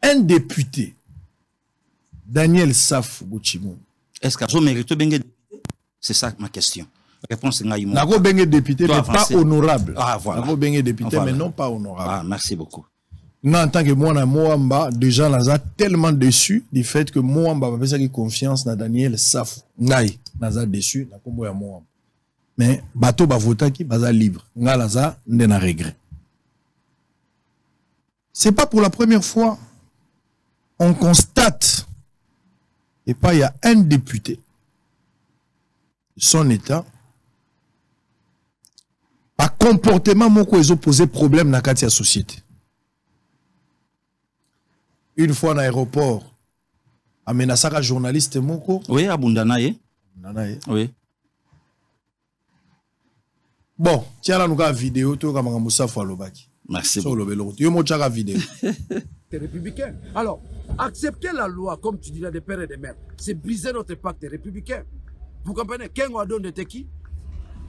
un député, Daniel Saf Bouchimoun. Est-ce qu'il mérite bengue député? C'est ça ma question. Réponse est n'a pas bengue député, mais pas honorable. Ah voilà. N'a pas bengue député, voilà. Mais non pas honorable. Ah merci beaucoup. Non, en tant que moi, Moamba, déjà, là, tellement déçu du fait que Moamba va faire confiance dans Daniel Saf. Naï, là, déçu, n'a pas Moamba. Mais bateau va voter qui va libre. Ngalaza n'a regret. C'est pas pour la première fois. On constate et pas il y a un député de son état par comportement moko ils ont posé problème dans la société. Une fois dans l'aéroport amenasaka journaliste moko. Oui, à Bundanaye. Oui. Bon, tiens là nous avons vidéo to comme Moussa Falobaki. Merci. Sur le vélo. Tu as la vidéo. Républicain. Alors, accepter la loi, comme tu dirais, des pères et des mères, c'est briser notre pacte républicain. Vous comprenez? Kengo Adon était qui?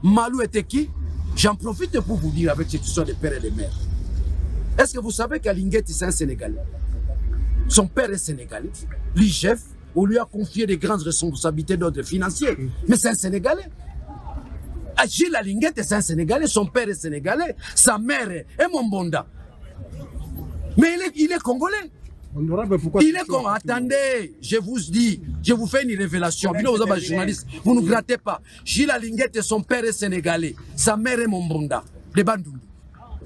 Malou était qui? J'en profite pour vous dire avec cette histoire des pères et des mères. Est-ce que vous savez qu'Alinguet est un Sénégalais? Son père est sénégalais. L'IGF, on lui a confié des grandes responsabilités d'ordre financier. Mais c'est un Sénégalais. Gilles Alinguet est un Sénégalais, son père est sénégalais, sa mère est Mombonda. Mais il est congolais. Il est congolais. Attendez, je vous dis, je vous fais une révélation. Vous êtes journaliste, vous ne grattez pas. Gilles Alinguet et son père est sénégalais, sa mère est Mombonda, de Bandundu.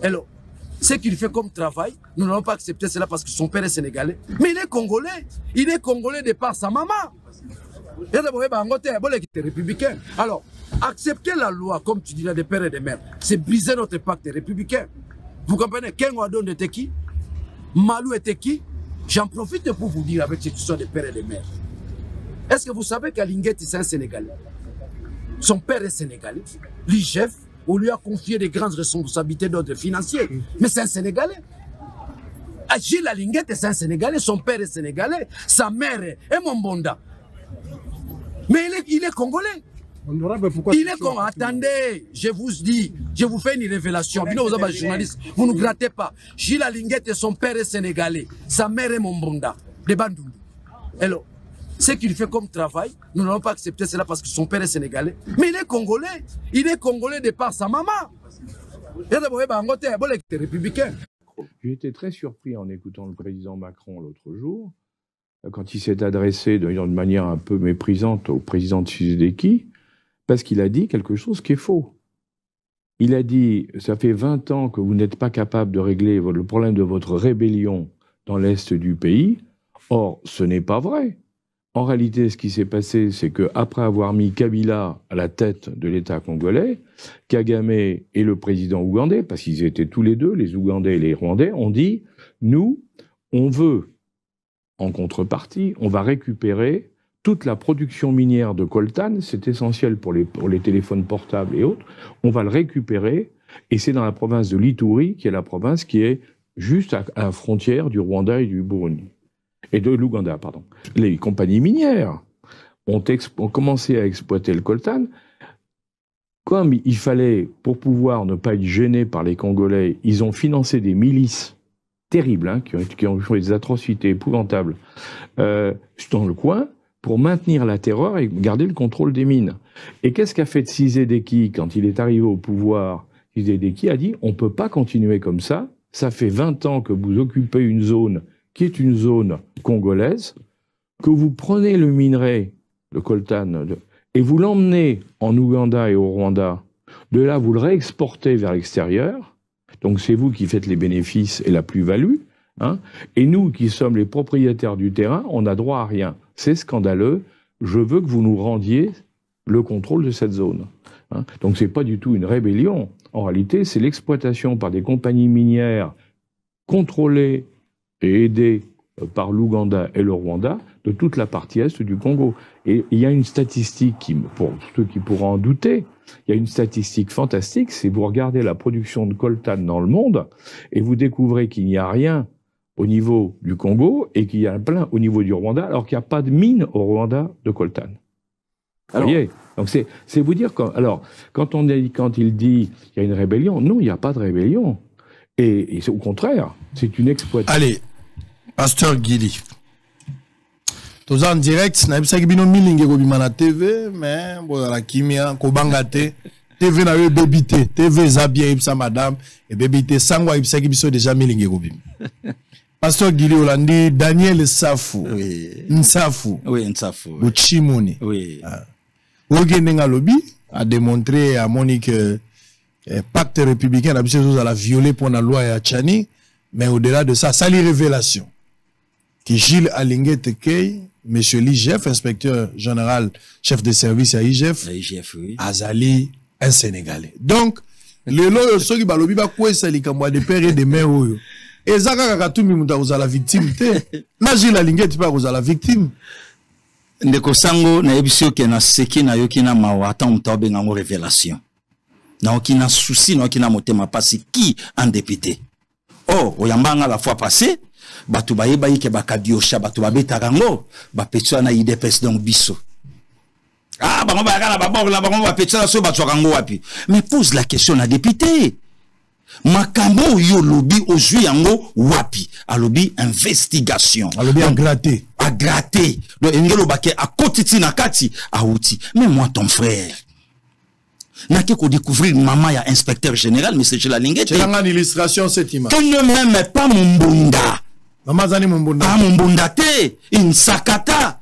Alors, ce qu'il fait comme travail, nous n'allons pas accepter cela parce que son père est sénégalais. Mais il est congolais. Il est congolais de par sa maman. Il est républicain. Alors, accepter la loi, comme tu dirais, des pères et des mères, c'est briser notre pacte républicain. Vous comprenez? Kengo Adon était qui? Malou était qui? J'en profite pour vous dire avec cette histoire des pères et des mères. Est-ce que vous savez qu'Alinguet est un Sénégalais? Son père est sénégalais. L'IGF, on lui a confié des grandes responsabilités d'ordre financier. Mais c'est un Sénégalais. Gilles Alinguet est un Sénégalais, son père est sénégalais, sa mère est Mombonda. Mais il est congolais. Il est congolais. Attendez, je vous dis, je vous fais une révélation. Vous êtes journaliste, vous ne grattez pas. Gilles Alinguet et son père est sénégalais, sa mère est Mombonda, de Bandundu. Alors, ce qu'il fait comme travail, nous n'allons pas accepter cela parce que son père est sénégalais. Mais il est congolais. Il est congolais de par sa maman. Il est républicain. J'ai été très surpris en écoutant le président Macron l'autre jour, quand il s'est adressé d'une manière un peu méprisante au président Tshisekedi, parce qu'il a dit quelque chose qui est faux. Il a dit, ça fait 20 ans que vous n'êtes pas capable de régler le problème de votre rébellion dans l'Est du pays. Or, ce n'est pas vrai. En réalité, ce qui s'est passé, c'est qu'après avoir mis Kabila à la tête de l'État congolais, Kagame et le président ougandais, parce qu'ils étaient tous les deux, les Ougandais et les Rwandais, ont dit « Nous, on veut, en contrepartie, on va récupérer toute la production minière de coltan, c'est essentiel pour les téléphones portables et autres, on va le récupérer, et c'est dans la province de l'Ituri, qui est la province qui est juste à la frontière du Rwanda et du Burundi. Et de l'Ouganda, pardon. Les compagnies minières ont commencé à exploiter le coltan. Comme il fallait, pour pouvoir ne pas être gênés par les Congolais, ils ont financé des milices terribles, hein, qui ont fait des atrocités épouvantables dans le coin, pour maintenir la terreur et garder le contrôle des mines. Et qu'est-ce qu'a fait Tshisekedi quand il est arrivé au pouvoir? Tshisekedi a dit, on ne peut pas continuer comme ça, ça fait 20 ans que vous occupez une zone qui est une zone congolaise, que vous prenez le minerai, le coltan, et vous l'emmenez en Ouganda et au Rwanda. De là, vous le réexportez vers l'extérieur. Donc c'est vous qui faites les bénéfices et la plus-value. Hein, et nous, qui sommes les propriétaires du terrain, on n'a droit à rien. C'est scandaleux. Je veux que vous nous rendiez le contrôle de cette zone. Hein. Donc c'est pas du tout une rébellion. En réalité, c'est l'exploitation par des compagnies minières contrôlées et aidé par l'Ouganda et le Rwanda de toute la partie est du Congo. Et il y a une statistique, pour ceux qui pourront en douter, il y a une statistique fantastique, c'est vous regardez la production de coltan dans le monde et vous découvrez qu'il n'y a rien au niveau du Congo et qu'il y a plein au niveau du Rwanda, alors qu'il n'y a pas de mine au Rwanda de coltan. Vous voyez? Donc c'est vous dire alors quand il dit qu'il y a une rébellion, non, il n'y a pas de rébellion. Et au contraire, c'est une exploitation. Allez, Pasteur Guili. Tous en direct, na bisa kibino milinge ko bimana TV, mais bon la kimia ko bangate. TV na yo bébité, TV Zabia ibsa madame et bébité sangwa ibsa kibiso déjà milinge ko bim. Pasteur Guili Olandi, Daniel Safu. Oui. Nsafu. Oui, Nsafu. Uchimuni. Oui. Ogendenga lobby a démontré à Monique pacte républicain a la violé pour la loi à Tchani, mais au-delà de ça, ça les révélations. Que Gilles Alinguet Tekei, monsieur l'IGF, inspecteur général, chef de service à IGF, oui. Azali, un Sénégalais. Donc, le loyo soki balobi ba quoi ça likamwa de père et de mère oyo. Et ça, quand vous la victime, Naji la ligne, tu pas la victime. Ndeko sango na ebisio ke na seki na yoki na mawata mtabe ngango révélation. Na okina souci na okina motema pasi qui en député. Oh, oyambanga la fois passée, batu bayeba yike bakabiosha batu babeta rango, ba petso na IDPS donc biso. Ah, bango ba kana ba bok la bango ba petso na so batu rango wapi. Mais pose la question à député. Makambo yo lobby ozui yango wapi a lobby investigation a lobby à gratter donc ngelo baké a kotiti na kati a outi mais moi ton frère n'a que découvrir maman ya inspecteur général mais c'est la lingette c'est une illustration cette image tu ne m'aimes pas mon bunda maman zani mon bunda ah mon bunda te une sakata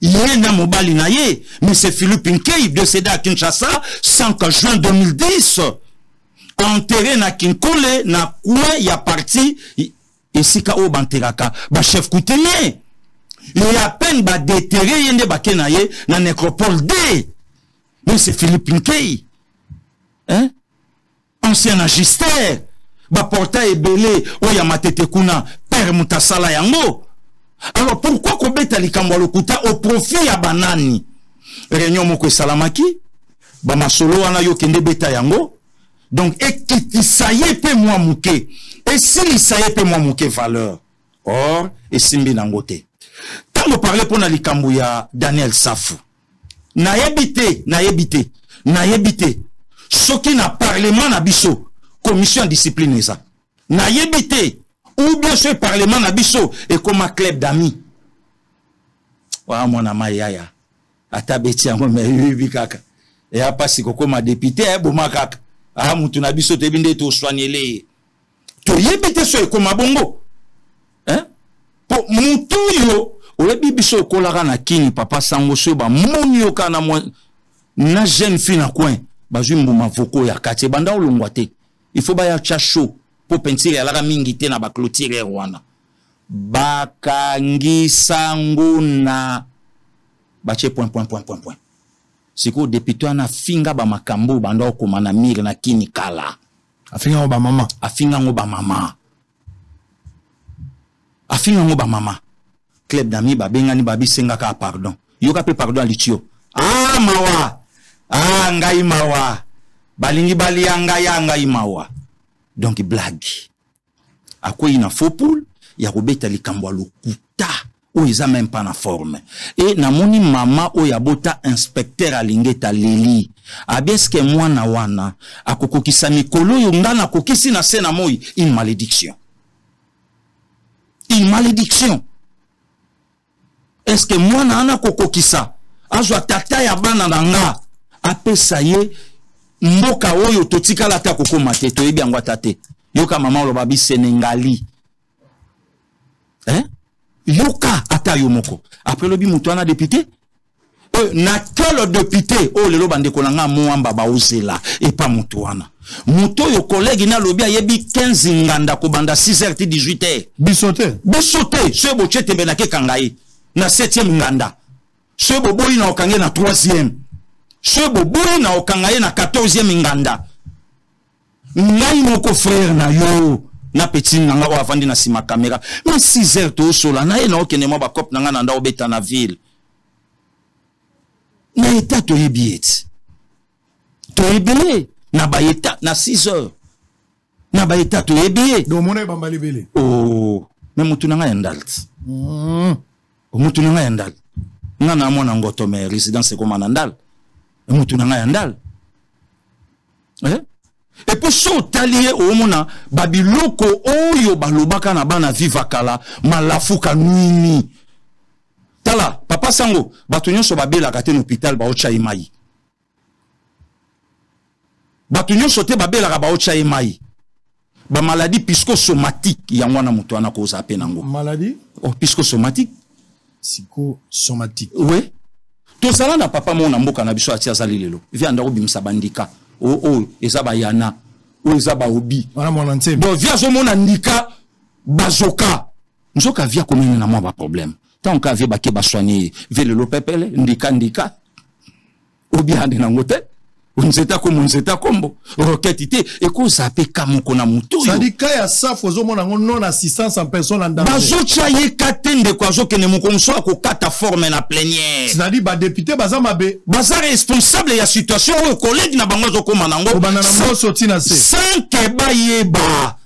yena mobali na ye mais c'est Philippe Nkei décédé à Kinshasa 5 juin 2010 enterré na Kinkole na koué ya parti et sika o banteraka ba chef coutumier il y a peine ba déterré yende ba kenaye na nécropole D mais c'est Philippe Nkei hein ancien magister ba porta ebele o ya matete kuna père mutasala yango alors pourquoi ko beta likambo lokuta au profit ya banani réunion moko salamaki ba masolo wana yo kende beta yango. Donc, et qui ça y est, moi mouké. Et si ça y est, moi mouké valeur. Or, et simbi nangote. Quand vous parlez pour Nalikambouya, Daniel Safou. Na yebite. Ce qui n'a parlement na biso, commission de discipline ça. Na yebite. Ou bien ce parlement na biso, et comme un club d'amis. Wa mon ama yaya. Atabeti yango me yubi kaka. Et a pas si koko ma député, boma kaka. Ah, mutuna biso te binde to soignele. To yebite so ko mabongo. Hein? Po mutu yo, olebi biso ko lara na kini papa sango so ba monyo kana mo na jeune fille na coin. Ba jumbu mavoko ya kate banda olongwa te. Il faut ba ya chacho po pentire la mingi te na ba clôture wana. Bakangi sango na bache point. Siko député na finga ba makambo banda okoma na mire na kini kala. Afinga ngo ba mama. Club d'amis ba bengani ba bisenga ka pardon. Yoka pe pardon alitio. Ah mawa. Ah ngai mawa. Balingi bali ngai mawa. Donc blague. Ako ina faux poule ya robeta likambo lokuta. Ou ils a même pas na forme. Et na moni mama o yabota inspecteur alingeta lili. Abeske mwana wana akokokisa mikolo yo ngana kokisi na sena moi une malédiction. Une malédiction. Est-ce que mwana ana kokokisa azwa tata ya bana nanga apesa ye mboka oyo totika la ta kokoma te to yebi angwa tate. Yoka mama lo babi Sénégali. Hein? Yoka ata yomoko. Après le bimoutoana député, na quel député, oh le lobande kolanga moamba ba osela et pas moutoana. Mouto yo collègue na lobi ayebi 15 nganda ko banda 6h 18h. Bisote, ce boche te benake kangai na 7e nganda. Ce boboyi na okange na 3e. Ce boboyi na okangaye na 14e nganda. Ngai moko frère na yo. Na petit nanga o avandi na sima caméra mais 6h to sola na e na okene mo ba cop nanga na nda obeta na ville na eta to yebiet to yebele na ba eta na 6h na ba eta to yebie do mona bamba libele oh mais mutu nanga yandalt mutu nanga yandal ngana mona ngoto me résidence ko manandal mutu nanga yandal et pour so talier au mona babiloko oyo balobaka na bana vivakala malafuka nini tala papa sango batunyo so babela kate na hôpital ba ocha imai batunyo so te babela ba ocha imai ba maladie psychosomatique ya mwana mutu ana ko zape nango maladie psychosomatique oui to sala na papa mona mboka na biso atia zalilelo via ndako bimsa bandika ezaba yana ezaba obi wana mwana ntse donc via zo mona ndika bazoka nzoka via komene na mwa ba problème tant ka via bake ba soigner vele lo pepele ndika obi ande na ngote Onzeta kombo. Roquette ité. Et qu'on s'appelle Kamoko Muto. Ça dit qu'il y a ça, faut non assistance en personne en danger. Bazo chaye katende kwa zo kene mukomso ko kata forme na plénière. Ça dit ba député baza mabe. Baza responsable ya situation o collègue na bango zo koma nango. Banana mo soti na se. Sans que ba yeba.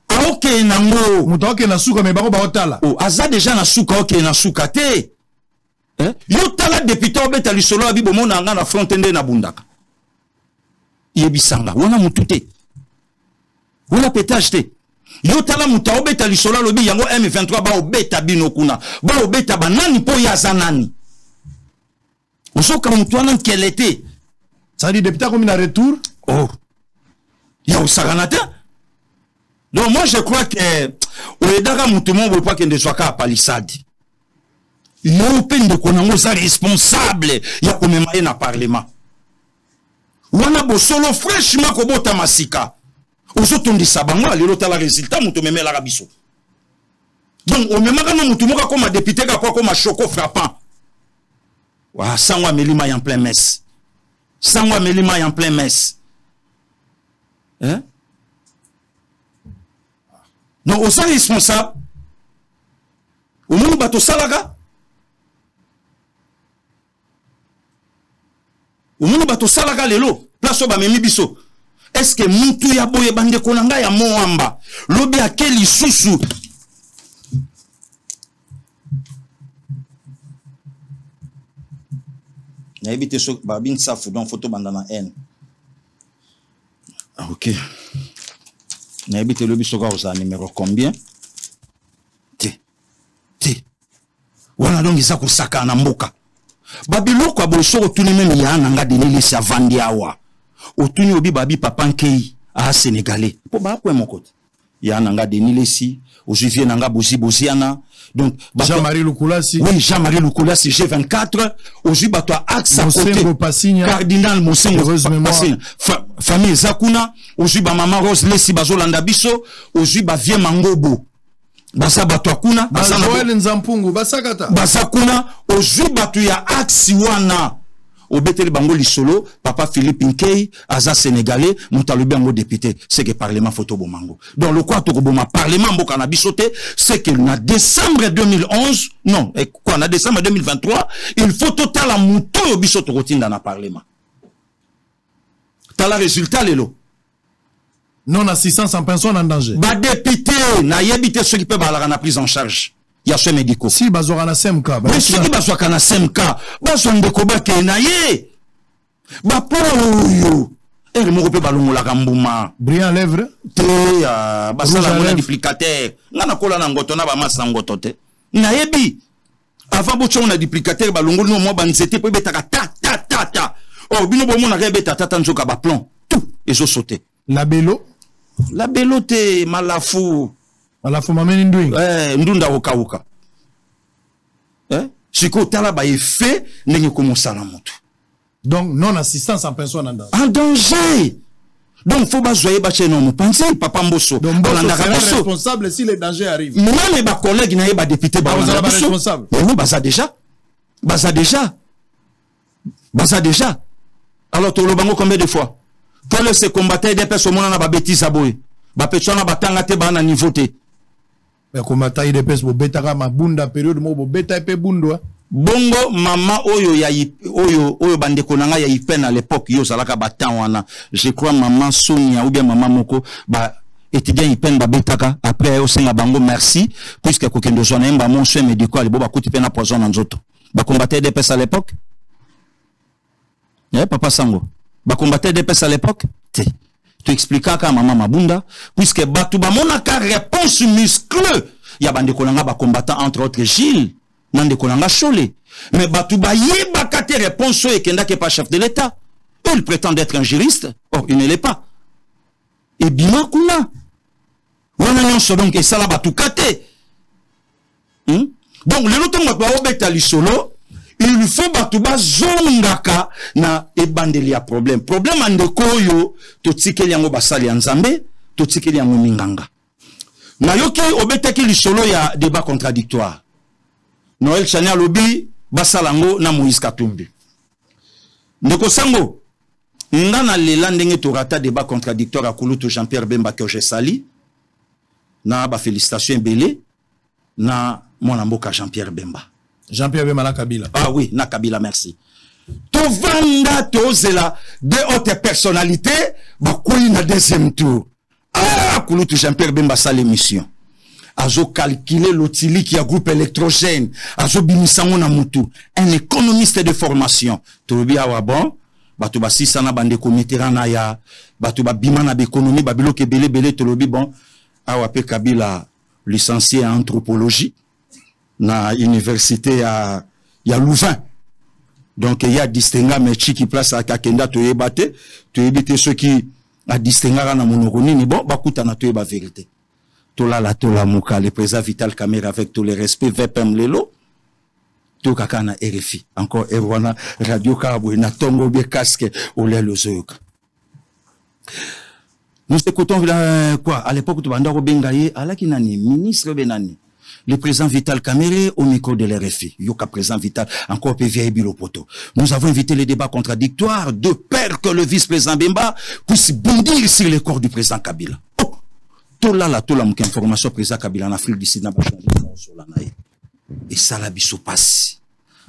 Aoke nango. Muto oke na suka me bango ba otala. Oh, aza déjà na suka oke na suka te. Yo tala député obeta lisolo abi bomona nga na frontende na bundaka. Yebisanga wana mutute. Wana pétage te. Yo tala muta obeta lisolo lobi yango M23 ba obeta bino kuna. Ba obeta banani po ya zanani. Osoka mutu wana quel était. Ça dit député comme na retour. Oh. Ya usaganate. Donc moi je crois que oedaka mutu mo bo pa kende swaka palissade. Yo pende konango sa responsable ya komemaye na parlement. Wana bo solo fraîchement ko bota masika. Ozotondisa bango lelo tala résultat mutu memela rabiso. Donc o memaka na mutu moka comme député ka comme choco frappant. Wa sangwa melima en plein messe. Sangwa melima en plein messe. Hein? Non, on est responsable. Au monde bateau salaga. Au monde bateau salaga lelo. Place au bamemi biso. Est-ce que mutu ya boye bande konanga ya moamba? Lobi akeli susu. Na ebite so babin safu donc photo bandana N. Ah, OK. Na ebite lobi soka osa numéro combien? T. Wana donc isa ko saka na mboka. Babilo kwa boso otuni meme ya nanga denili sa vandi awa. Otuni obi babi papa nkei a sénégalais. Po ba ko mokote. Ya nanga denili si, ojivie nanga boziana. Donc Jean-Marie Lukulasi. Oui, Jean-Marie Lukulasi G24, aujourd'hui bato axe à côté. Cardinal Mosengo Passine. Famille Zakuna, aujourd'hui ba maman Rose Lesi bazolanda biso, aujourd'hui ba vie Mangobo. Basa bato akuna, basa Joël Nzampungu, basakata. Basakuna, aujourd'hui bato ya axe wana. Au Beteli Bango Lisolo, papa Philippe Nkei, Aza Sénégalais, Moutalobi Ango député, c'est que Parlement photo Bomango. Donc le quoi Tokoboma Parlement Bokana Bisoté, c'est que na décembre 2011, non, et quoi, na décembre 2023, il faut total à Mouto Bisoto Rotine dans le Parlement. T'as le résultat, Lélo. Non assistance en personne en danger. Ba député, na yébité ceux qui peuvent aller en prise en charge. Il y a ce médicaux. Si bazora na SMK. Mais si qui bazwa na SMK, bazwa ndeko ba ke na ye. Ba po yo. Er mo pe balongo la kambuma. Brillant lèvre. Te basala na duplicateur. Ngana kola na ngoto na ba masa ngoto te. Na yebi. Avant bo tshona duplicateur balongo no mo ba nzete pe betaka ta. Oh bino bo mo na rebe ta nzoka ba plan. Tout ezo sauter. La Bello. La Bello te malafu. La famille Ndouing. Ndunda Oka. Siko tala ba effet nengi komosa na moto. Donc non assistance en personne en danger. En danger. Donc faut pas joyer ba cheno mo penser papa Mbosso. Donc Mbosso est responsable si le danger arrive. Même ba collègue na ba député ba responsable. Oui, bah ça déjà. Alors to lo bango combien de fois? Quand se combattait des personnes na ba bêtise aboy. Ba petona batanga te ba na niveau te. Mais comme taille de pes bo betaka mabunda période mo bo beta pe bundo. Bongo mama oyo bandeko nanga ya ipen à l'époque yo salaka batan wana. Je crois maman Sonia ou bien maman Moko ba étudiant ipen ba betaka après au senga bango merci puisque kokendo zona mba mon soin médical bo ba kuti pena poison na nzoto. Ba combattait des pes à l'époque. Papa Sango. Ba combattait des pes à l'époque. Tu expliques à maman Mabunda, puisque Batou Bamonaka réponse muscleux. Il y a bande kolanga ba combattant entre autres Gilles, nande kolanga Cholé. Mais Batou Baye bakate réponse et kenda ke pas chef de l'État. Il prétend être un juriste. Or, il ne l'est pas. Et bima kuna. Wana nyonso donc et ça la Batou kate. Donc le loto mwa ba obeta lisolo. Il faut batuba zongaka na ebandeli ya problème. Problème andeko yo to tikeli yango basali ya nzambe, to tikeli yango minganga. Na yoki obetaki lisolo ya débat contradictoire. Noël Chania lobi basalango na Moïse Katumbi. Ndeko sango Ngana lela ndenge torata débat contradictoire à Kouloutou Jean-Pierre Bemba que j'ai sali. Na ba félicitations belé na mon amboka Jean-Pierre Bemba. Jean-Pierre Bemba na Kabila. Ah oui, na Kabila, merci. Tovanda tozela de haute personnalité ba koyi na deuxième tour. Ah, Kouloutou Jean-Pierre Bemba sa l'émission. Azo calculer l'otili qui a groupe électrogène. Azo bimisango na mutu. Un économiste de formation. Tobi awa bon. Batu ba sisana bande komiterana ya. Batu ba bimana d'économie. Babilo ke bele tolobi bon. Awa pe Kabila licencié en anthropologie. Na université ya Louvain. Donc il y a distingué mechi qui place à Kakenda to yebate. To yebite ceux qui a distingué na monokoni ni bon. Bakuta na to yeba vérité. Tola Mouka, le président Vital Kamerhe avec tous les respects, VPM Lelo, to kakana RFI, encore Erwana, Radio Karabou, na Tongo be casque, ou les Lozoyoka. Nous écoutons, quoi, à l'époque, tu bandaro bengaye, alakinani, ministre Benani, le président Vital Kamerhe au micro de l'RFI, Yoka président Vital, encore peu vieille bilopoto. Nous avons invité les débats contradictoires de peur que le vice-président Bemba puisse bondir sur les corps du président Kabila. Tola mouke information président Kabila en Afrique du Sud n'a pas changé et ça la biso passe.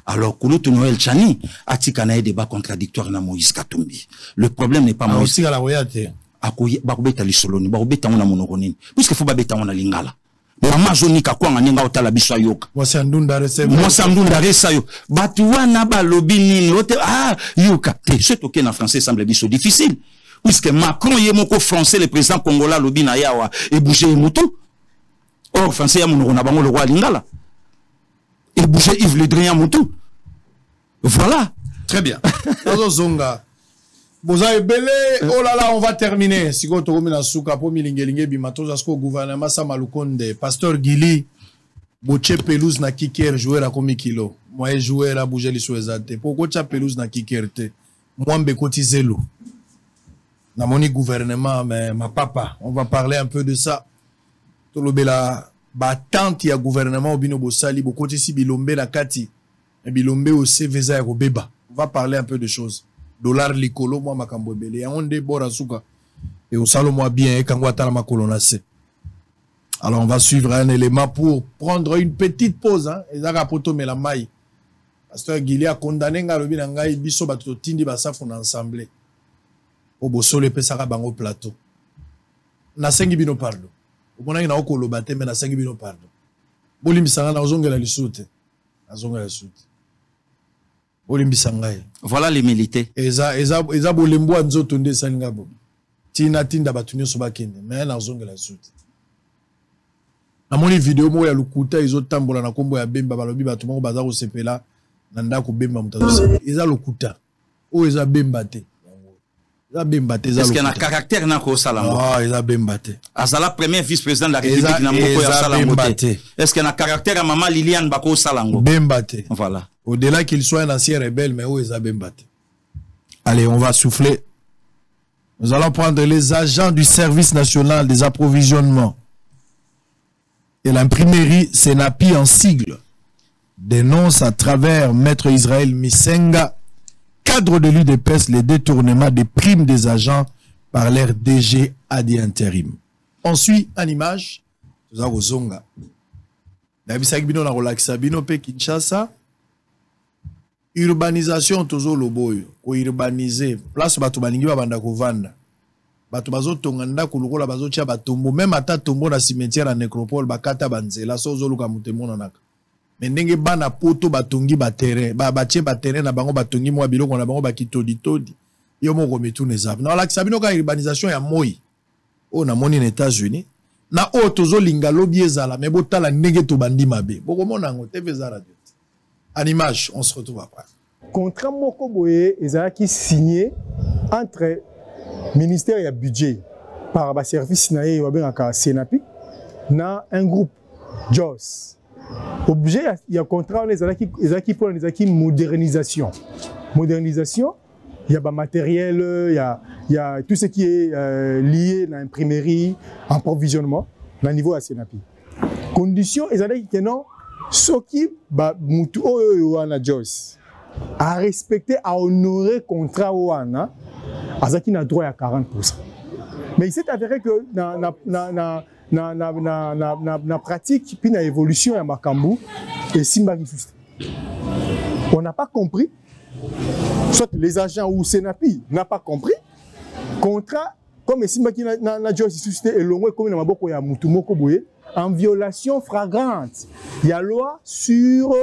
Alors Kouloutou Noël Chani a tikanaye débat contradictoire na Moïse Katumbi. Le problème n'est pas Moïse. Aussi à la royauté. Akoye bakobeta lisoloni, bakobeta ngona monokonini. Puisque faut babeta ngona lingala. Mama zoni ka kwanga ninga otala biso ayoka. Mwasa ndunda rese. Mwasa ndunda rese yo. Batu wana ba lobi nini ote yoka. Te ce toke na français semble biso difficile. Puisque Macron y est mon français, le président congolais lobi na yawa et bouger mutu. Or français ya monoko na bango le roi lingala. Et bouger Yves Le Drian mutu. Voilà. Très bien. Zonga. Boza ebele, oh là là, on va terminer. Si go to na suka po milingelinge bimato zasko gouvernement sa malukonde. Pasteur Gili boche pelouse na kiker jouer à komi kilo. Moi jouer à bouger les souezate. Pourquoi cha pelouse na kikerte? Moi mbe kotizelo. Na moni gouvernement, mais ma papa, on va parler un peu de ça. Tolobela, tante ya gouvernement au bino bosali, bokote si bilombe na kati, et bilombe au CVZ ya beba. On va parler un peu de choses. Dollar likolo, moi makambo bele. Ya onde bora suka. Et au salon moi bien, kangwata la makolonase. Alors on va suivre un élément pour prendre une petite pause, hein. Et zaka poto me la maille. Pasteur Guili a condamné ngalobi na ngai biso bato tindi basafu na ensemble. Au bosole pesaka bango plateau. Na sengi bino pardon. Okonaki na okolo bate mais na sengi bino pardon. Bolimbisanga na ozongela lisute. Azongela lisute. Bolimbisanga. Voilà l'humilité. Eza bolembo nzoto nde salinga bo. Tina tinda batunyo so bakende mais na ozongela lisute. Na moni vidéo mo ya lukuta izotambola na kombo ya Bemba balobi bato moko baza ko sepela na ndako Bemba mutazo. Eza lukuta. O eza Bemba te. Est-ce qu'il y a un caractère dans le salambo? Ah, il a bembaté. Azala premier vice-président de la République dans le Est-ce qu'il y a un caractère à maman Liliane Bako Salango? Bembaté. Voilà. Au-delà qu'il soit un ancien rebelle, mais où il a bembaté. Allez, on va souffler. Nous allons prendre les agents du service national des approvisionnements et l'imprimerie Senapi en sigle dénonce à travers Maître Israël Misenga, cadre de l'UDPS, les détournements des primes des agents par leur DG à des intérims. On suit en image, nous avons Zonga. Bino na relaxa bino pe Kinshasa. Urbanisation tozo loboyo. Ko urbaniser. Place batu balingi babanda ko vanda. Batu bazo tonganda ko lokola bazo tia batombo. Même ata tombo na cimetière à nécropole bakata banzela sozo luka mutemona naka. Mendenge bana poto batongi ba terrain batie ba terrain na bango batongi mwa biloko na bango bakitodi todi yo moko metune zap na la sabino ka urbanisation ya moi o na moni na États-Unis na o tozo linga lobi ezala mais botala ndenge to bandi mabe boko mona ngo TV za radio en image on se retrouve après. Contrat moko boye ezala qui signé entre ministère ya budget par ba service na ye wabengaka Senapi na un groupe JOS. Objet, il y a un contrat, il y a modernisation. Modernisation, il y a matériel, il y a tout ce qui est lié à l'imprimerie, en provisionnement, au niveau de la Senapi. Condition, il y a que non, ce qui a respecté, à honorer le contrat, Azaki n'a droit à 40%. Mais il s'est avéré que dans la pratique, puis dans l'évolution à Makambu, et Simba on n'a pas compris, soit les agents ou Senapi n'a pas compris, contrat, comme Simba qui n'a déjà suscité et l'ongwe comme dans Maboko ya Mutumoko Boye, en violation flagrante. Il y a loi sur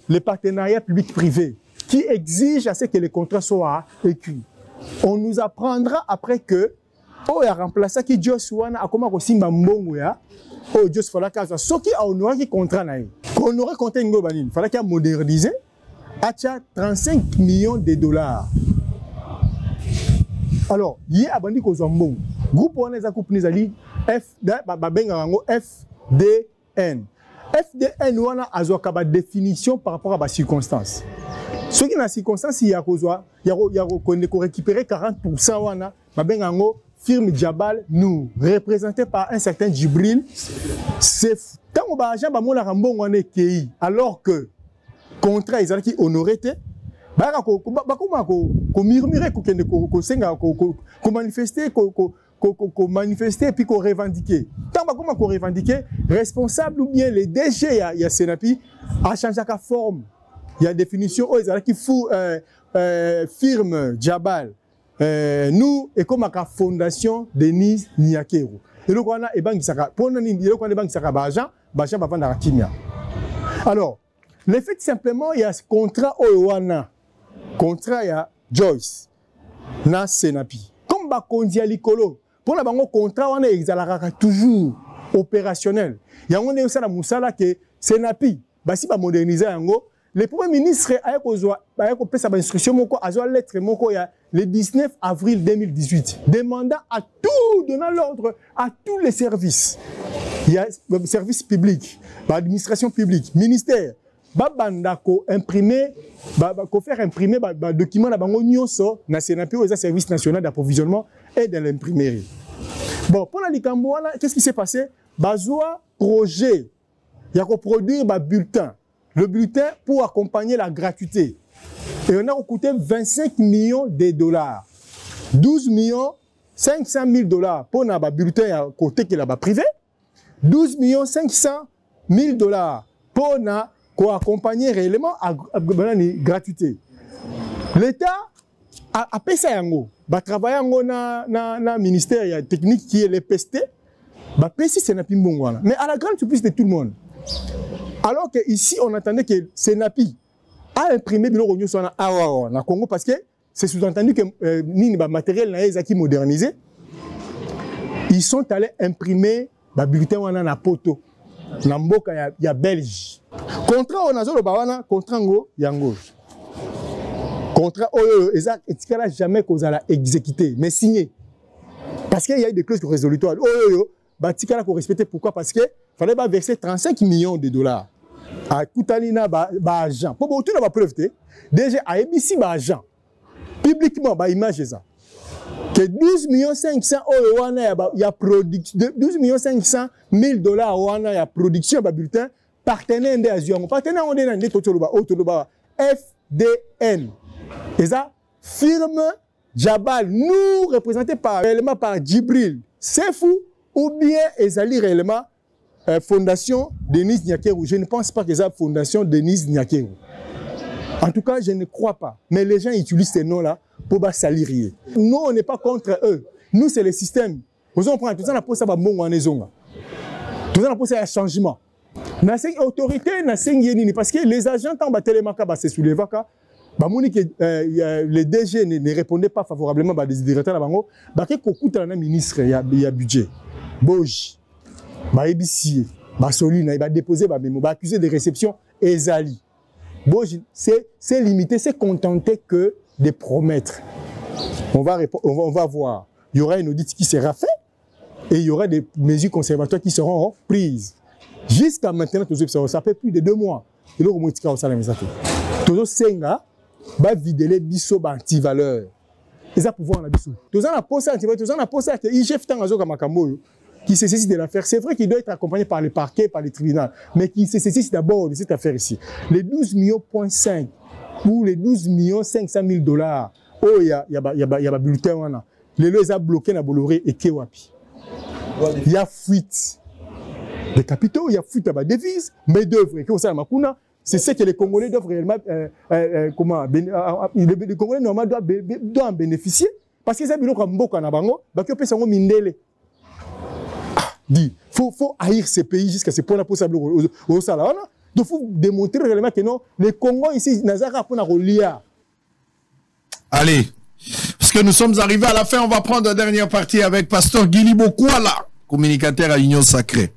les partenariats publics-privés qui exige à ce que les contrats soient écrits. On nous apprendra après que oh, il a remplacé qui Dios wana a comment Simba mbongo ya oh Dios fala kaza soki a honorer qui contrat na qu'on aurait compté ngo banine fallait qu'il moderniser à 35 millions de dollars. Alors il a bandi ko zombon groupe wana za coupe nizali FDN wana azoka ba définition par rapport à ba circonstances. Ce qui na circonstance il y a récupérer 40% wana ba bengango firme Jabal nous représenté par un certain Djibril. C'est tant que l'argent ba mon rambon on est qui alors que contrat ils qui honoré te ba ko murmurer ko manifester ko manifester puis ko revendiquer tant ba ko revendiquer responsable ou bien les DG ya Senapi a changé sa forme. Il y a définition oh ils qui fou firme Jabal nous et comme la fondation Denise Niakero et le qu'on a et banque saka pour nous le qu'on a banque saka bajan va vendre kimia. Alors le fait simplement il y a ce contrat Owana contrat ya Joyce na Senapi comme ba kondia likolo pour la bango contrat on est exalaraka toujours opérationnel il y a on est ça la musala que Senapi ba si ba moderniser yango. Le Premier ministre a fait sa instruction lettre le 19 avril 2018, demandant à tout, donnant l'ordre à tous les services. Il y a le service public, l'administration publique, ministère, imprimer, faire imprimer documents dans Senapi au service national d'approvisionnement et de l'imprimerie. Bon, pour la Likambo, qu'est-ce qui s'est passé? Bazoa projet, il y a produire un bulletin. Le bulletin pour accompagner la gratuité. Et on a coûté 25 millions de dollars. 12 millions 500 000 dollars pour un bulletin à côté qui est là-bas privé. 12 millions 500 000 dollars pour accompagner réellement à la gratuité. L'État a payé ça yango. Ba travailler dans le ministère technique qui est le PST. Ba payé c'est Senapi mbongwana. Mais à la grande surprise de tout le monde. Alors qu'ici, on attendait que Senapi a imprimé le Congo parce que c'est sous-entendu que le matériel est modernisé. Ils sont allés imprimer le bulletin na poto. Na mboka ya Belge. Contrat on a zolo bawana contrat ngo yango. Contrat oyo exact etikala jamais qu'on a exécuté mais signé. Parce qu'il y a eu des clauses résolutoires. Oyo batikala ko respecter pourquoi parce que fallait pas verser 35 millions de dollars. À Koutalina, agent. Pour tout la preuve, déjà à ABC, agent. Publiquement, image ça. Que 12 500 000 il y a production, 12 500 000 dollars il y a production de bulletin partenaire de Azion. Partenaire on est dans FDN. Et ça, firme Jabal, nous représentés réellement par Djibril. C'est fou ou bien Ezali réellement. Fondation Denise Niakero. Je ne pense pas que c'est la fondation Denise Niakero. En tout cas, je ne crois pas. Mais les gens utilisent ces noms-là pour salir. Nous, on n'est pas contre eux. Nous, c'est le système. Vous en prenez tout ça, on a posé ça bon en tout ça, on a posé un changement. Dans cette autorité, parce que les agents, quand Télémaka se soulèvent, les DG ne répondaient pas favorablement à des directeurs là-bas. Il y a ministre, il y a budget. Boji. ABC, Solina, il va déposer, il va accuser de réception Ezali. Bon, c'est limité, c'est contenté que de promettre. On va voir. Il y aura une audit qui sera faite et il y aura des mesures conservatoires qui seront prises. Jusqu'à maintenant, ça fait plus de 2 mois. Et là, on va ça la maison. Tout le Senga va vider les bisous anti-valeurs. Et ça pouvoir en abissou. Tout ça, on a posé anti-valeurs, tout ça, on a posé que IGF Tangazo Kamakambo. Qui se saisit de l'affaire. C'est vrai qu'il doit être accompagné par le parquet, par les tribunaux, mais qui se saisit d'abord de cette affaire ici. Les 12,5 millions ou les 12 500 000 dollars, oh il y a bulletin wana les lois ont bloqué na Bolloré et Kewapi il y a fuite des capitaux, il y a fuite à devises, mais d'œuvres et que ça makuna, c'est ce que les Congolais doivent réellement les Congolais normalement doivent en bénéficier parce que ça bilo comme mboka na bango, ba que pesa ngo mindele. Dit faut haïr ces pays jusqu'à ce point là pour ça au sala wana. Donc faut démontrer réellement que non, les Congos ici nazaka pour na relia. Allez, parce que nous sommes arrivés à la fin, on va prendre la dernière partie avec Pasteur Guili Bokwala, communicateur à l'Union Sacrée.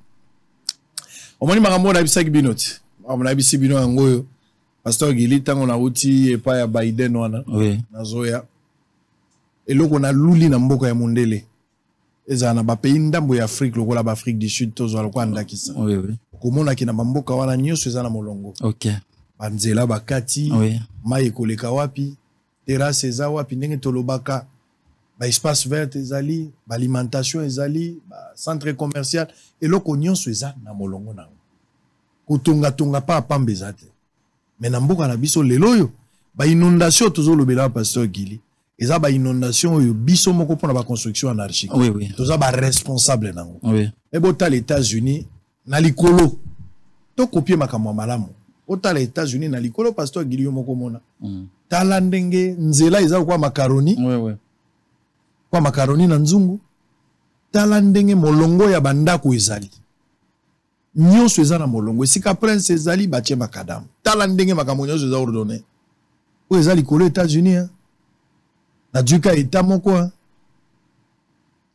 On m'a dit marambo na bisaki binoti. On a bisi bino ngoyo. Pasteur Guili tango na uti et pas ya Biden wana. Oui. Na zoya. Et loko na luli na mboka ya mondele. Eza na ba pays ndambo ya Afrique lokola ba Afrique du Sud tozo aloko andakisa. Oui oui. Komona ki na mboka wana nyoso eza na molongo. OK. Banzela bakati. Oui. Mai koleka wapi? Terrasse eza wapi ndenge tolobaka. Ba espace vert ezali, ba alimentation ezali, ba centre commercial et loko nyonso eza na molongo nango. Kutunga tunga pa pamba ezate. Mais na mboka na biso lelo yo, ba inondation tozo lobela Pasteur Guili. Eza ba inondation yo biso moko pona ba construction anarchique. Oui oui. Toza ba responsable nango. Oui. Et bota les États-Unis na likolo. To copier makamwa malamu. Ota les États-Unis na likolo Pasteur Guili yo moko mona. Tala ndenge nzela eza kwa macaroni. Oui oui. Kwa makaroni na nzungu tala ndenge molongo ya bandako ezali nyonso eza na molongo esika prince ezali batie makadamu tala ndenge makambo nyonso eza ordonné oyo eza likolo États-Unis na duka eta moko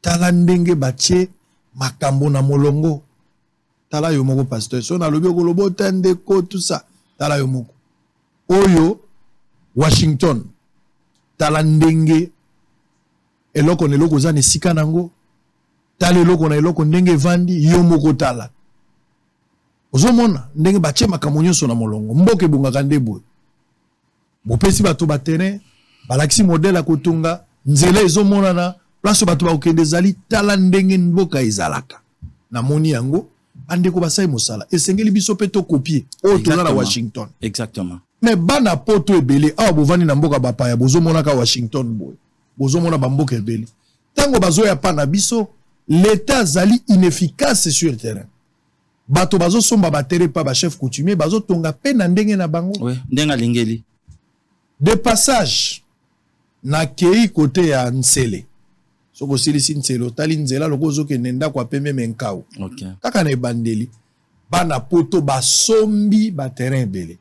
tala ndenge batie makambo na molongo tala yo moko pasteur so nalobi okoloba otandeko tout ça tala yo moko oyo Washington tala ndenge eloko na eloko za nesika nango tala eloko na eloko ndenge vandi yo moko tala ozomona ndenge batie makambo nyonso na molongo mboka ebungaka nde boye bopesi bato baterrain balakisi modele ya kotunga nzela ezomonana place bato bakokende ezali tala ndenge mboka ezalaka namoni yango bandeko basali mosala esengeli biso mpe tokopie oyo toza na Washington. Exactement. Mais bana poto ebele awa bovandi na mboka bapaya bozomonaka Washington boye bozomona bamboka ebele tango bazoya pa na biso l'état zali inefficace sur le terrain bato bazosomba batere pa ba chef coutumier bazotonga pe na ndenge na bango. Oui, ndenga lingeli de passage na kei côté ya Nsele soko silisi Nsele otali nzela loko ozokende ndako apembe menkao. OK. Kaka na ebandeli bana poto basombi baterrain ebele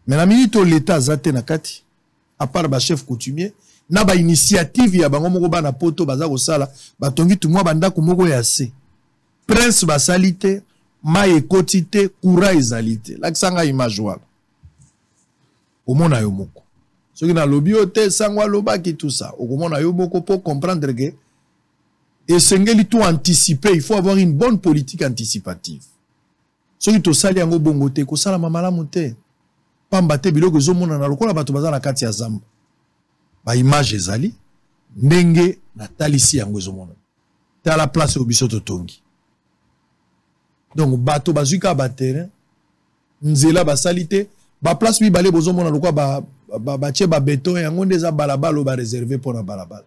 mais na minute l'état zate na kati à part ba chef coutumier na ba initiative ya bango moko bana poto baza kosala batongi tumwa bandako moko ya se prince basalite ma ekotite kura ezalite lakisanga image wala omona yo moko soki na lobi ote sangwa lobaki tout ça okomona yo moko pour comprendre que esengeli tout anticiper, il faut avoir une bonne politique anticipative soki tosali yango bongo te kosala mamalamu te pamba te biloko ezomona na lokola bato baza na kati ya zamba ba image ezali ndenge na talisi yango ezomona tala place au biso totongi donc bato bazuka ba terrain nzela basali te ba place mibale bozomona lokola ba tie ba beton yango ndeza balabala ba réservé pour na balabala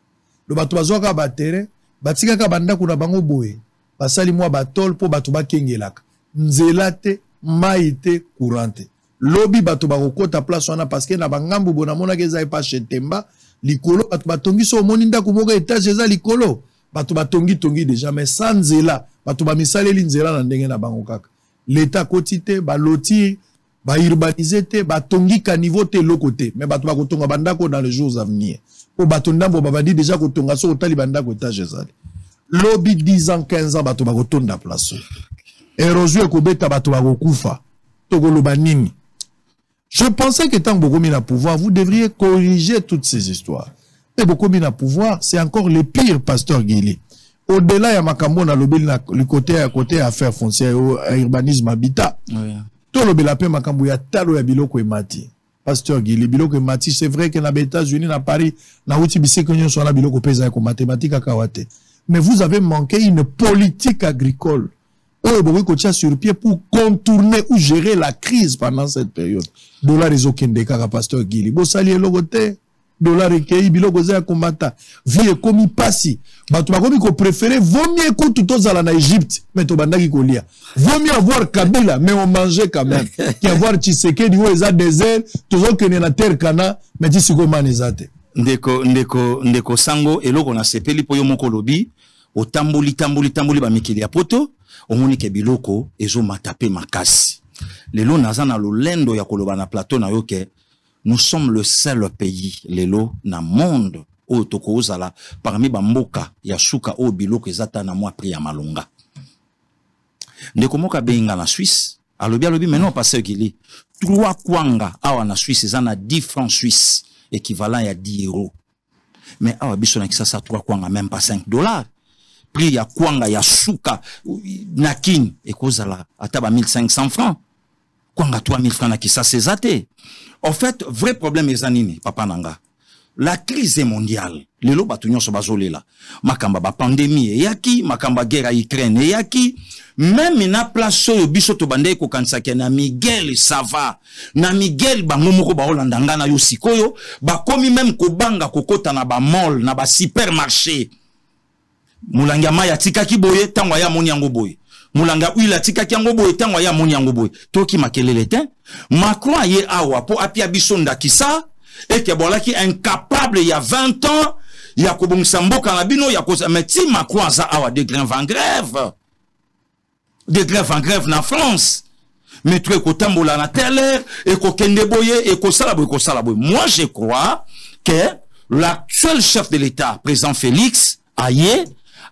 lo bato bazoka ba terrain batikaka bandako na bango boye basali mwa batol po bato bakengelaka nzela te mai te courante lobi bato bakokota place wana parce que na bangambu bona mona ke za pa chetemba likolo bato batongi so moni ndako moko étage eza likolo bato batongi tongi déjà mais sans nzela bato bamisaleli nzela na ndenge na bango kaka l'état quotité ba loti ba urbaniser te batongi ka niveau te lokote mais bato bakotonga bandako dans les jours à venir po bato ndambo babadi déjà kotonga so otali bandako étage ezali lobi 10 ans 15 ans bato bakotonda place érosion ekobeta bato bakokufa tokoloba nini. Je pensais que tant que beaucoup mis à pouvoir, vous devriez corriger toutes ces histoires. Mais beaucoup mis à pouvoir, c'est encore le pire, pasteur Guili. Au-delà, il y a Makambo dans le côté affaires foncières, urbanisme, habitat. Tout le belapé Makambo, il y a talo ya biloko et mati. Pasteur Guili, biloko et mati, c'est vrai que dans les États-Unis, dans Paris, dans outil bisi que soit la biloko pesa comme mathématiques à kawate. Mais vous avez manqué une politique agricole. Sur pied pour contourner ou gérer la crise pendant cette période. Dollar les aucun des cas pasteur Guili. Bo sali logote. dollar ekei biloko za komata vie ekomi pasi bato bakomi ko préférer vaut mieux que tout ala na Égypte mais to bandaki kolia vaut mieux avoir Kabila mais on mangeait quand même qu'avoir Tshisekedi ou eza désert toujours que na terre kana mais tisiko manezate ndeko sango eloko na sepeli po yo moko lobi o tamboli ba mikili ya poto omoni ke biloko ezo matape makasi lelo naza na lolendo ya koloba na plateau na yo ke nous sommes le seul pays lelo na monde o toko ozala parmi ba mboka ya suka o biloko ezata na mwa pri ya malonga ndeko moka benga na Suisse alobi maintenant passer kili 3 kwanga awa na Suisse ezana 10 francs suisses équivalent à 10 euros mais awa biso na kisasa 3 kwanga même pas $5 prix ya kwanga ya suka na king ekozala ataba 1500 francs kwanga 3000 francs na kisasa ezate. En fait, vrai problème est zanini, papa nanga. La crise mondiale, les lots batunyo so bazolela. Makamba ba pandémie et yaki, makamba guerre à Ukraine et yaki. Même na place yo biso to bande ko kansake na Miguel Sava, na Miguel bango moko ba Holandanga na yo sikoyo, ba komi même ko banga kokota na ba mall, na ba supermarché. Mulanga maya tikaki boye tangwa ya moni yango boye. Mulanga uila tika kiango boye tangwa ya moni yango boye toki makelele te Macron ye awa po apia bisonda kisa et que bolaki incapable il y a 20 ans ya kobongisa mboka na bino ya kosa meti Macron za awa de grève en grève na France mais tu ko tambola na tele et ko kende boye et ko sala boye moi je crois que l'actuel chef de l'État président Félix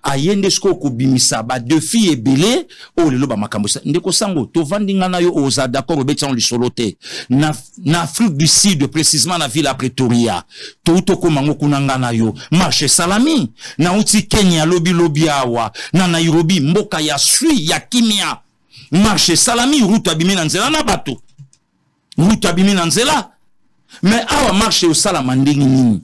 ayende sko ko bimisa ba deux filles ebele o lelo ba makambo ndeko sango to vandinga na yo oza d'accord obetson lisolote na Afrique du Sud précisément na ville à Pretoria to ko mango kunanga na yo marché salami na uti Kenya lobi awa na Nairobi mboka ya sui ya kimia marché salami route abimi na nzela na bato mais awa marché au salama ndingi nini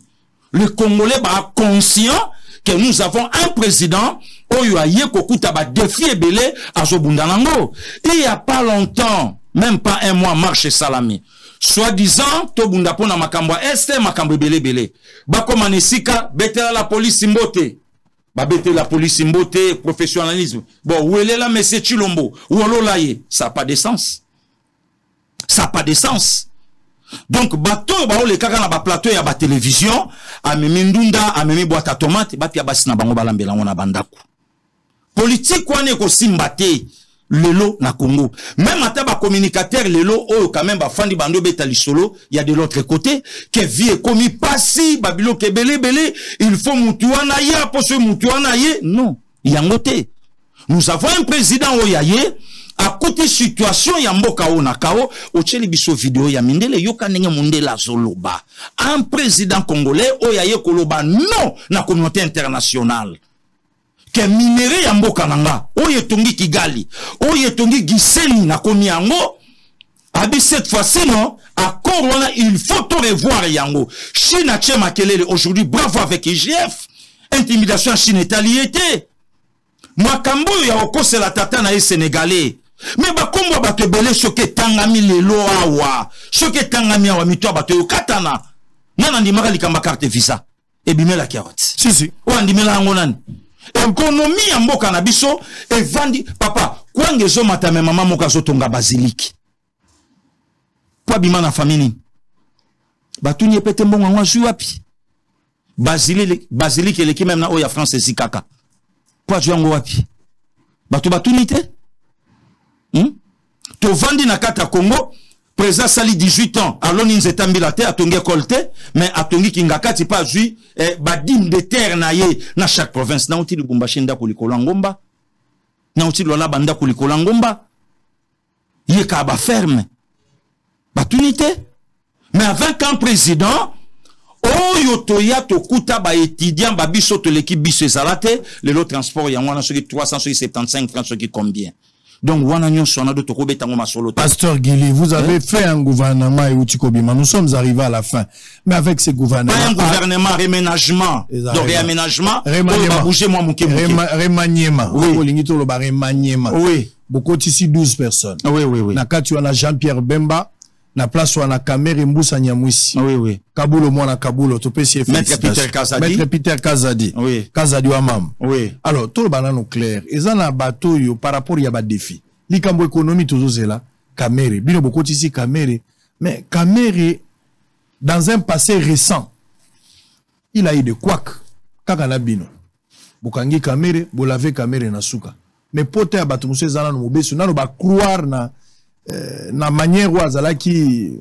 le Congolais ba conscient que nous avons un président oyo aye kokuta ba défi ebele azobundanango. Il y a pas longtemps, même pas un mois, marché salami. Soi-disant, to bunda pona makambo este makambo ebele. Ba komanesika betela la police mbote. Ba betela la police mbote, professionnalisme. Bon, où est là monsieur Chilombo? Où lolaye? Ça n'a pas de sens. Ça n'a pas de sens. Donc bato ba ole kaka na ba plateau ya ba télévision amemi ndunda amemi boîte à tomate bati ya basi na bango balambela ngona bandaku politique wane ko simbate lelo na Congo même ata ba communicateur lelo o quand même ba fandi bando beta lisolo il y a de l'autre côté que vie komi pasi babilo kebele il faut mutuana ya pour ce mutuana ye non yangote nous avons un président oyaye à côté situation ya mboka ona kao ocheli biso vidéo ya mindele yoka ndenge mundela zoloba un président congolais oyaye koloba non na communauté internationale que minéré ya mboka nanga oye tongi Kigali oye tongi Gisenyi na komi yango abi cette fois-ci non accord wana il faut to revoir yango Chine a tché makelele aujourd'hui bravo avec IGF intimidation Chine étaliété makambo ya okose la tata na sénégalais. Mais ba kombo ba tebele soke tangami lelo awa soke tangami awa mito ba to katana nana ndimaka likamba carte visa ebimela kiawati si o ndimela ngo nani économie ya mboka na biso evandi papa kwange zo matame mama moka zo tonga basilique kwa bima na famille batuni epete mbongo ngwa zui wapi basilique eleki même na oya France zikaka kwa zwango wapi batuni te to vandi na kata Congo président sali 18 ans aloni nzeta mbila te atongi kolte mais atongi kingakati pa zui badim de terre na ye na chaque province na uti Lubumbashi nda kulikola ngomba na uti lola banda kulikola ngomba ye ka ba ferme batunité mais avec un président oyo toya tokuta ba étudiant ba biso to l'équipe biso ezalate le lot transport ya ngwana soki 375 francs soki combien. Donc, Pasteur Guili, vous avez fait un gouvernement et Utikobima. Nous sommes arrivés à la fin. Mais avec ce gouvernement. Pas un gouvernement, réménagement. Donc, réaménagement. Remaniement. Oui. Beaucoup ici 12 personnes. Oui. Nakati, on a Jean-Pierre Bemba. na place wana Kamere Mbusa Nyamwisi. Oui, oui. Kabulo mwana Kabulo, to pesi Maître Peter Kazadi. Maître Peter Kazadi. Oui. Kazadi wa mam. Oui. Alors, tout le banano clair. Eza na bateau yo par rapport à ba défi. Likambo économie toujours c'est là. Kamere. Bino beaucoup ici Kamere. Mais Kamere, dans un passé récent, il a eu de couac. Kaka na bino. Bukangi Kamere, bolave Kamere na suka. Mais pote ya bato muso ezana no mobesu nano ba croire na manière où azala qui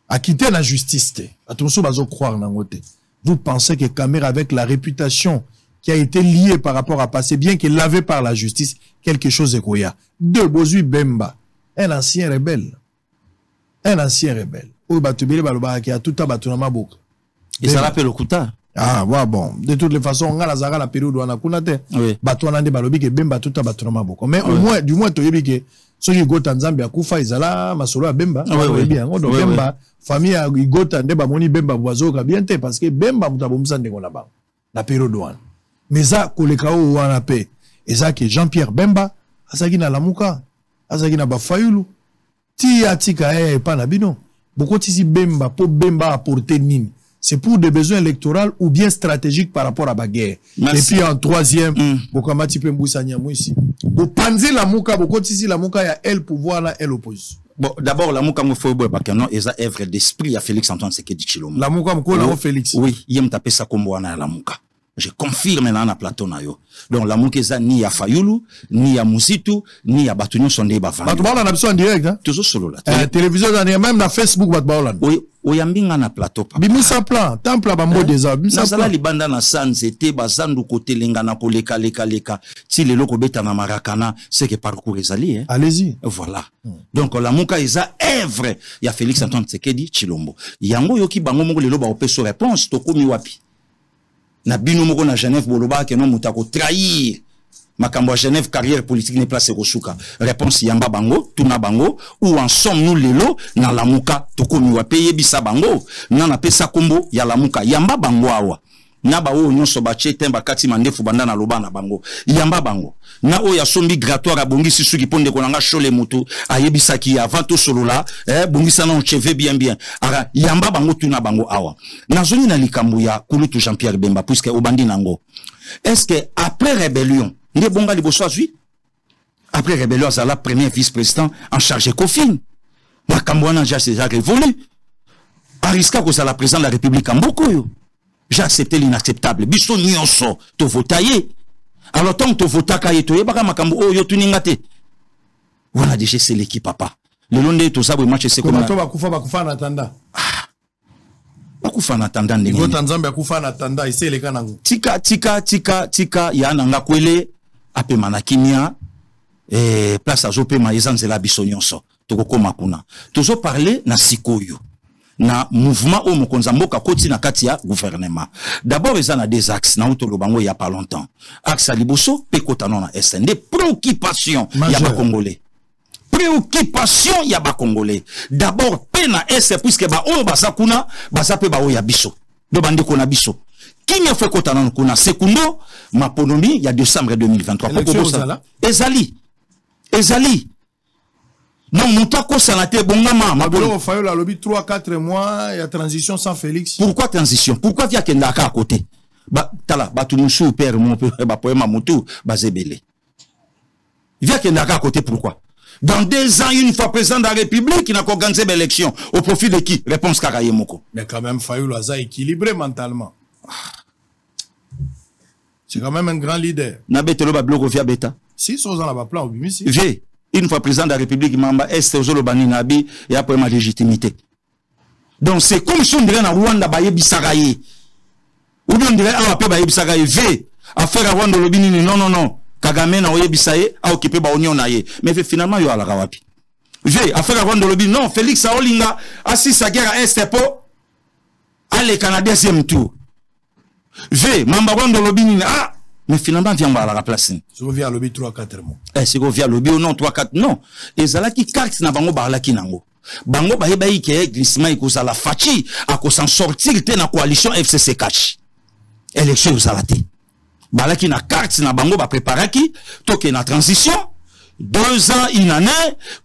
a quitté la justice. Bato muso bazo croire na ngote. Vous pensez que Kamere, avec la réputation qui a été liée par rapport à passé, bien qu'il l'avait par la justice, quelque chose est koya. De Bozui Bemba, un ancien rebelle. Un ancien rebelle. Ou batubele baloba qui a tout à batunama boka. Et ça l'appelle au Kouta. Ah, ouais, bon. De toutes les façons, on a la zara la période où on a kunate. Oui. Batouana de balobi que Bemba tout à batunama boka. Mais au moins, du moins, tu dis que ceux qui go Tanzambia Kufa Izala, Masolo à Bemba. Oui, bien. Donc Bemba, famille à Igota, Ndeba Moni Bemba Boiseau, bien parce que Bemba Moutabomsa Ndegonaba. La période où on. Mais ça, Kolekao ou on a paix. Et ça, que Jean-Pierre Bemba, Asaki na Lamuka, Asaki na Bafayulu, Ti Atika et Panabino. Beaucoup ici Bemba, pour Bemba apporter Nini. C'est pour des besoins électoraux ou bien stratégiques par rapport à la guerre. Merci. Et puis en troisième, beaucoup m'a typé Mboussanyamou ici. Vous pensez la Mouka, beaucoup ici la Mouka, il y a elle pouvoir là, elle oppose. Bon, d'abord, la Mouka Moufoué Bakano, et ça œuvre d'esprit à Félix Antoine Sekedi Chilombo. La Mouka Mouka, Félix. Oui, il y a tapé sa combo à la Mouka. Je confirme dans la plateau na yo. Donc la Mouka ni à Fayulu, ni à Moussitou, ni à Batunion sont des bavans. Batoubalan a en direct, hein? Toujours solo là. Télévision, même dans Facebook, Batoubalan. Oui, oyambinga na plateau. Bimisa plan, temple à Bambo des arbres. Nasala libanda na san c'était bazandu côté lenga na koleka leka. Si le loko beta na marakana, c'est que parcours ezali, hein? Allez-y. Voilà. Donc la Mouka eza œuvre. Il y a Félix Antoine Sekedi Chilombo. Yango yoki bango moko lelo ba opeso réponse to komi wapi. Na bino moko na Genève boloba ke non mutako trahir makambo à Genève carrière politique n'est place kosuka. Réponse yamba bango tuna bango ou en somme nous lelo na la Mouka to komi wa payer bisa bango na na pesa kombo ya la Mouka yamba bango awa na ba o nyonso ba chetemba kati mandefu banda na loba na bango yamba bango na o ya sombi migratoire a bongi sisu ki ponde konanga chole mutu ayebisa ki avant to solo la bongisa na cheve bien ara yamba bango tuna bango awa na zoni na likambo ya kulutu Jean-Pierre Bemba puisque obandi nango est-ce que après rébellion ne bonga liboso azui après rébellion à la premier vice-président en charge Kofin makambo na ja c'est révolu ariska ko ça la président de la République en Bokoyo. J'ai accepté l'inacceptable. Biso nyonso to votaye. Alors tant to votaka yeto yebaka makambo o yo tuningate. Voilà déjà c'est l'équipe papa. Le londe to ça match c'est comment to bakufa na tanda. Bakufa na tanda ndenge. Ngo Tanzambia kufa na tanda ise le kanango. Tika ya nanga kwele ape manakimia place azope ma ezanzela biso nyonso. To koma kuna. Tozo parler na sikoyo. Na mouvement au Mokonzamboka koti na kati ya gouvernement. D'abord ils ont des axes na utolo bango il y a pas longtemps. Axe à Liboso pe kotano na SND préoccupation ya ba congolais. Préoccupation ya ba congolais. D'abord pe na S puisque ba o basakuna basape ba o ya biso. Do bandi ko na biso. Qui ne fait kotano kuna sekundo maponomi ya décembre 2023 Ezali non, Moutako Sanate Bongama. Mabolo Fayo la lobby 3-4 mois, il y a transition sans Félix. Pourquoi transition? Pourquoi via Kendaka à côté? Tala, Batunusu, père, mon père, Poema Moutou, Bazebele. Via Kendaka à côté, pourquoi? Dans 2 ans, une fois président de la République, il n'a qu'à organiser l'élection. Au profit de qui? Réponse Karaye Moko. Mais quand même, Fayo Laza équilibré mentalement. C'est quand même un grand leader. Nabetelo Bablo via Beta. Si, sont dans la plan, oui, si. Une fois président de la République, Mamba Est, Ozolobani Nabi, et après ma légitimité. Donc c'est comme si on dirait na Rwanda Baye Bisagaye. Ou bien on dirait, ah, après Baye Bisagaye, V, affaire à Rwanda Lobini, non. Kagame na Oye Bisaye, a occupé Baonion Naye. Mais finalement, il y a la Rawapi. V, affaire à Rwanda Lobini, non, Félix Aolinga, assis sa guerre à Est, pour aller Canada 2e tour. V, Mamba Rwanda Lobini, ah, mais finalement, viens à la place. C'est via lobby 3-4 mois. C'est via lobby ou non 3-4 non. Et ça là qui carte na bango barla ki nango. Bango ba yeba ke glissement iko za la fachi à ko s'en sortir te na coalition FCC catch. Élection uzalate. Bala ki na carte na bango ba préparer ki toke na transition 2 ans une année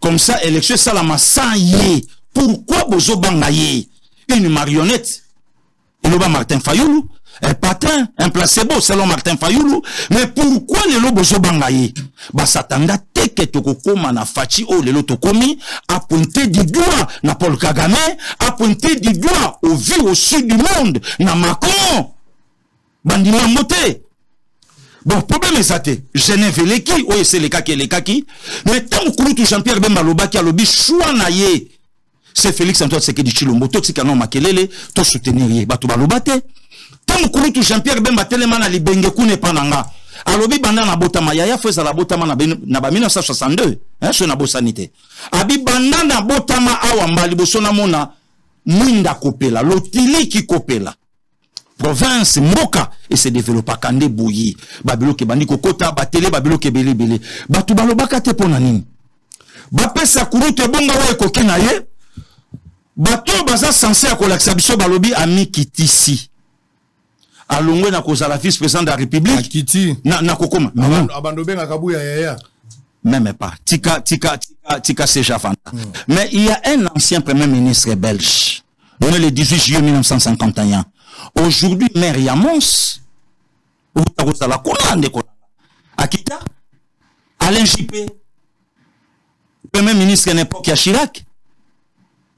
comme ça élection ça la ma 100 yé pourquoi bozo bangaye une marionnette et le Martin Fayoulou un patin, un placebo selon Martin Fayoulou, mais pourquoi les lots bozo bangaye? Bah satanga teke tokokoma na fachi o les lots tokomi a pointé du doigt na Paul Kagame, a pointé du doigt au vu au sud du monde na Macron. Bandima moté. Bon, problème est ça, Genève les qui, oui, c'est les kaki, mais tant que Jean-Pierre Bemba Lobaki a lobi choix naye, c'est Félix Antoine Tshisekedi Tshilombo, tout ce qu'on a makelele, tout soutenir, bah tout balobate. Tant que Jean-Pierre Bemba Telema na libenge kune pananga, alobi banda na botama, yaya feza la botama na 1962, hein, ce na bosanité. Abi banda na botama awamba liboso na mona, mwinda kopela, lotili ki kopela. Province Moka et se développa Kande Bouyi Babilo ke bandi kokota batele Babilo ke bele bele batu balobaka te pona nini bapesa kurutu bonga wa ekoki na ye bato baza censé akolakisa biso balobi ami kitisi alongwe na kozala vice-président de la République Kiti na kokoma abandobenga kabuya yaya même pas tika Seja Fanta mais il y a un ancien premier ministre belge le 18 juillet 1951. Aujourd'hui, Maire Yamos, Akita, Alain Juppé, Premier ministre à l'époque à Chirac.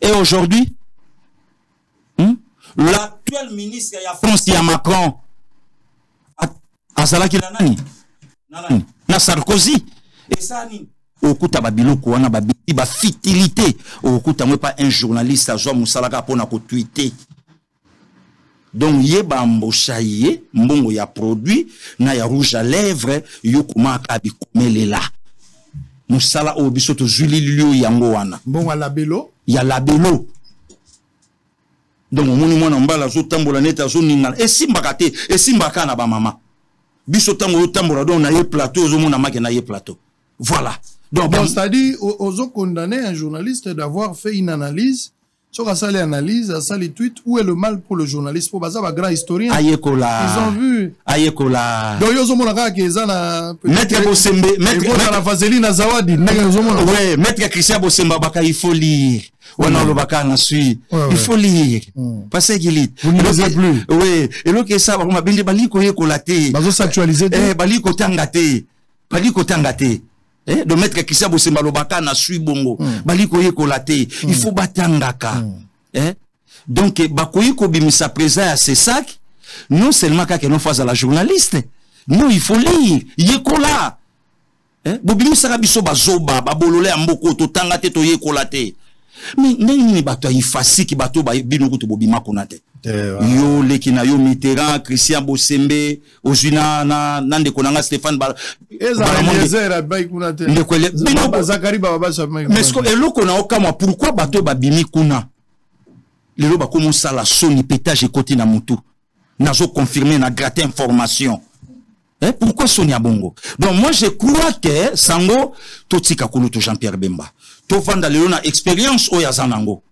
Et aujourd'hui, l'actuel ministre de la France, il y a Macron, à Salaki Nanani, na Sarkozy, et ça, au coup de Babiloko, on a ba fitilité, au coup de pas un journaliste à Joa Moussalaka pour na tweeter. Donc, yeba mboshaye, mbongo ya produit, na ya rouge à lèvres, yokuma akabi kumelela. Moussala obisoto Julie Lulio yango wana. Mbongo la belo? Ya la belo. Donc, moni mwana mbala zo tambola neta zo ningal. Et simbakate, et simbaka na ba mama. Biso tango tambola don na ye plateau, zo mona make na ye plateau. Voilà. Donc, bon, c'est-à-dire, ozo condamner un journaliste d'avoir fait une analyse. Sur la salle analyse, la salle tweet, où est le mal pour le journaliste? Pour baza ba grand historien. Ayekola. Ils ont vu. Ayekola. Donc yo zomo naka keza na Maître Bosembe, maître na vaseline na zawadi, naka zomo. Ouais, maître Christian Bosemba baka il faut lire. Wana lo baka na sui. Il faut lire. Parce qu'il lit. Vous ne lisez plus. Oui, et lo ke ça ba bindi baliko yekola te. Bazo s'actualiser. Baliko tangate. Baliko tangate. De mettre Christian Bosemba Lobaka na sui bongo baliko yekola te il faut batangaka donc bakoyiko bimisa présent à ces sacs non seulement que non face à la journaliste non il faut lire yekola bobimisa biso bazoba babolole amboko to tangate to yekola te mais nini bato ifasi ki bato ba bino kutu bobima konate yo leki na yo Mitterrand Christian Bosembe ozina na nande konanga Stéphane Bala mais ce que eloko na okama pourquoi bato babimi kuna lelo ba komonsa la soni pétage côté na mutu nazo confirmer na gratter information pourquoi Sonia Bongo? Donc moi je crois que Sango totika kuluto Jean-Pierre Bemba to vanda lelo na expérience oya zanango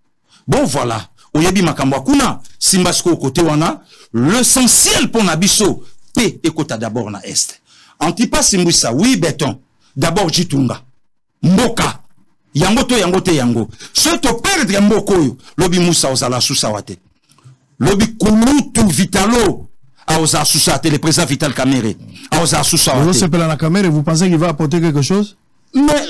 bon voilà oyebi makambo kuna simba sko côté wana l'essentiel pour nabiso p ekota d'abord na est Antipas Simbuisa oui béton d'abord Jitunga mboka yango to yango te yango ce to perdre mboko yo lobi Moussa ozala susawate lobi kulutu vitalo aoza susawate le président Vital Kamerhe aoza susawate vous s'appelle la caméra vous pensez qu'il va apporter quelque chose mais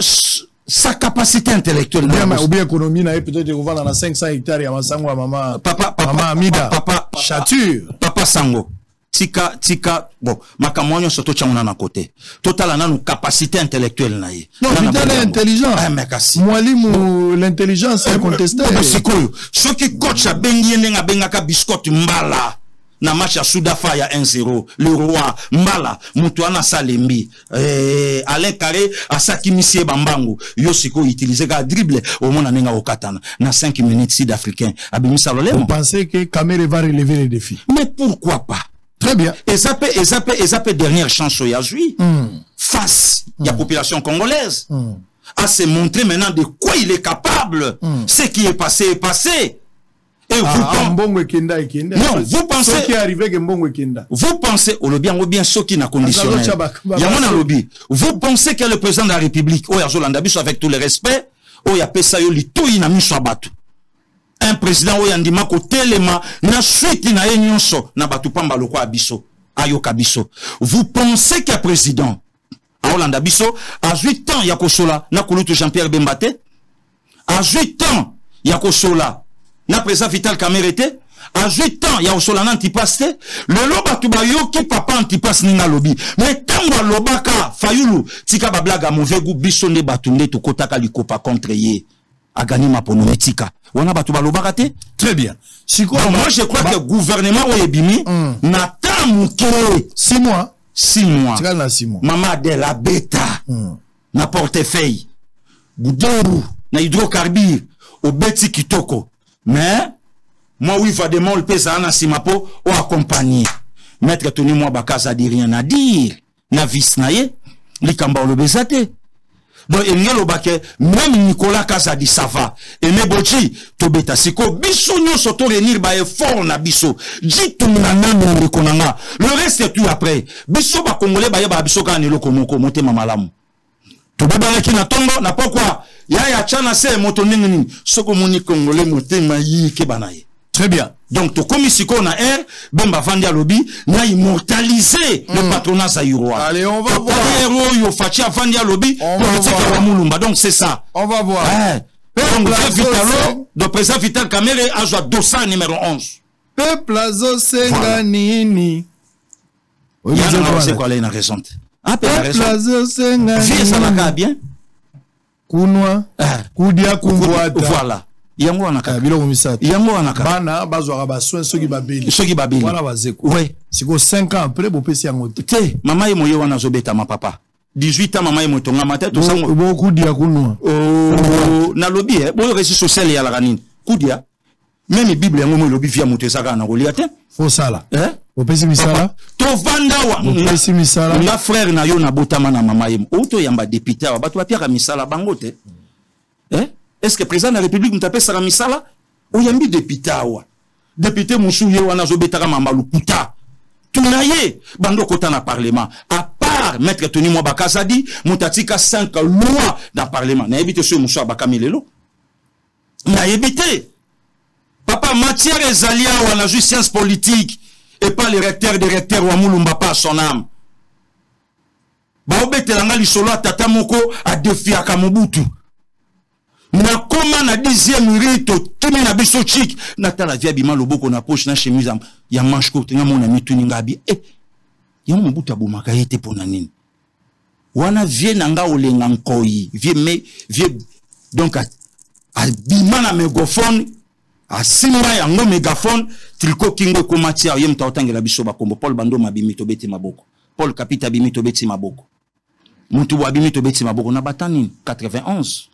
sa capacité intellectuelle ou bien économie na peut-être qu'on va dans 500 hectares ya masango maman papa Amida papa chature papa Sango tika bon makamonyo soto chamona na côté total na nos capacité intellectuelle na ye non Vital est intelligent mais kasi mwalimu l'intelligence est contestée sikoyo ce qui coach a bengi ndenga bengaka biscuit mbala na match à Soudafa ya 1-0 le roi mbala mutuana salembi Alain Carré asaki misie bambango yo siko utiliser ga dribble au mona nenga okatana na 5 minutes sud-africain abimisa lolemo. Vous pensez que Kamerhe va relever les défis? Mais pourquoi pas? Très bien. Et ça peut dernière chance au Yazui face à la population congolaise à se montrer maintenant de quoi il est capable. Ce qui est passé est passé. Et non, vous pensez ce qui est arrivé que Mbongo Kenda. Vous pensez au bien ce qui n'a conditionnel. Vous pensez que le président de la République, avec tout le respect, il a fait ça, il a mis sur bateau. un président oyo andima ko telema na suite na yenyonso na batupamba loko abiso ayoka biso. Vous pensez qu'un président a Hollande biso à 8 ans yakosola na kulutu Jean-Pierre Bembate, à 8 ans yakosola na président Vital Kamerete, à 8 ans yakosola na antipaste le loba tubayo ki papa antipaste ninga lobi mais tango lobaka Fayulu tika bablaga mauvais goût biso ne batunde to kotaka likopa contre ye a gagné ma ponometika. Wana batu balobaka te. Très bien. Moi je crois que le gouvernement oyebimi n'attend mouké 6 mois. 6 mois. Tu na 6 mois. Maman de la bêta. Na portefeuille. Boudou na hydrocarbures au beti kitoko. Mais moi oui va demander le pesa na simapo ou accompagner. Maître Tony moi bakaza dit rien à dire. Na vis na ye likamba le bezate. Donc même Nicolas Kazadi ça va et Mebochi tobeta siko biso nyonso to renir ba effort na biso jitu na nana rekonanga le reste tout après biso ba congolais ba yeba biso ka neloko moko motema malamu to baba ki na tongo na pourquoi ya chana se moto nini soko moni congolais motema yi ke banaye. Très bien. Donc to komi siko na air bemba vandi lobby na immortaliser le patronat zaïrois. Allez, on va voir. Yo fachi vandi lobby donc c'est ça. On va voir. Donc le président Vital Kamerhe a joué dossier numéro 11. Peuple azo senga nini. Oui, c'est quoi la raison? Ah, peuple azo senga. Vie ça va bien. Kunwa. Kudia kumboata. Voilà. Yango anaka biloko misatu yango anaka bana bazwaka ba soin soki babeli voilà bazeko ouais siko 5 ans après bopesi yango te mama ye moye wana zobeta ma papa 18 ans mama ye motonga mata to sango beaucoup dia kunwa na lobby bo réseau social ya la ranine kudia même bible yango mo lobby via motesaka na kolia te faut sala bopesi misala to vanda wa bopesi misala na frère na yo na botama na mama ye o to yamba député wa bato bapiaka misala bango te est-ce que le président de la République nous tape Sarah Misala? Ou yambi député awa. Député Moussouye wana zobetara mamalu puta. Tunaye bando kota na parlement. À part maître Tony Mwabaka Zadi, mutatika 5 lois dans le parlement. Na évité ce Moussa Bakamilelo. Na évité. Papa matière ezalia wana ju science politique et pas le recteur des recteurs wa Mulumba pas son âme. Ba obetelanga lisolo tata moko a défier Kamobutu. Na koma na 10e rite tumi na biso chic na tala via bima loboko na poche na chemise ya manche courte nga mona mituni ngabi ya Mobutu abomaka yete pona nini wana vie na nga olenga nkoi vie donc a bima na mégaphone a simba yango mégaphone triko kingo ko matière yem taotangela biso bakombo Paul Bando mabimi to beti maboko Paul Kapita bimi to beti maboko mutu wa bimi to beti maboko na batani 91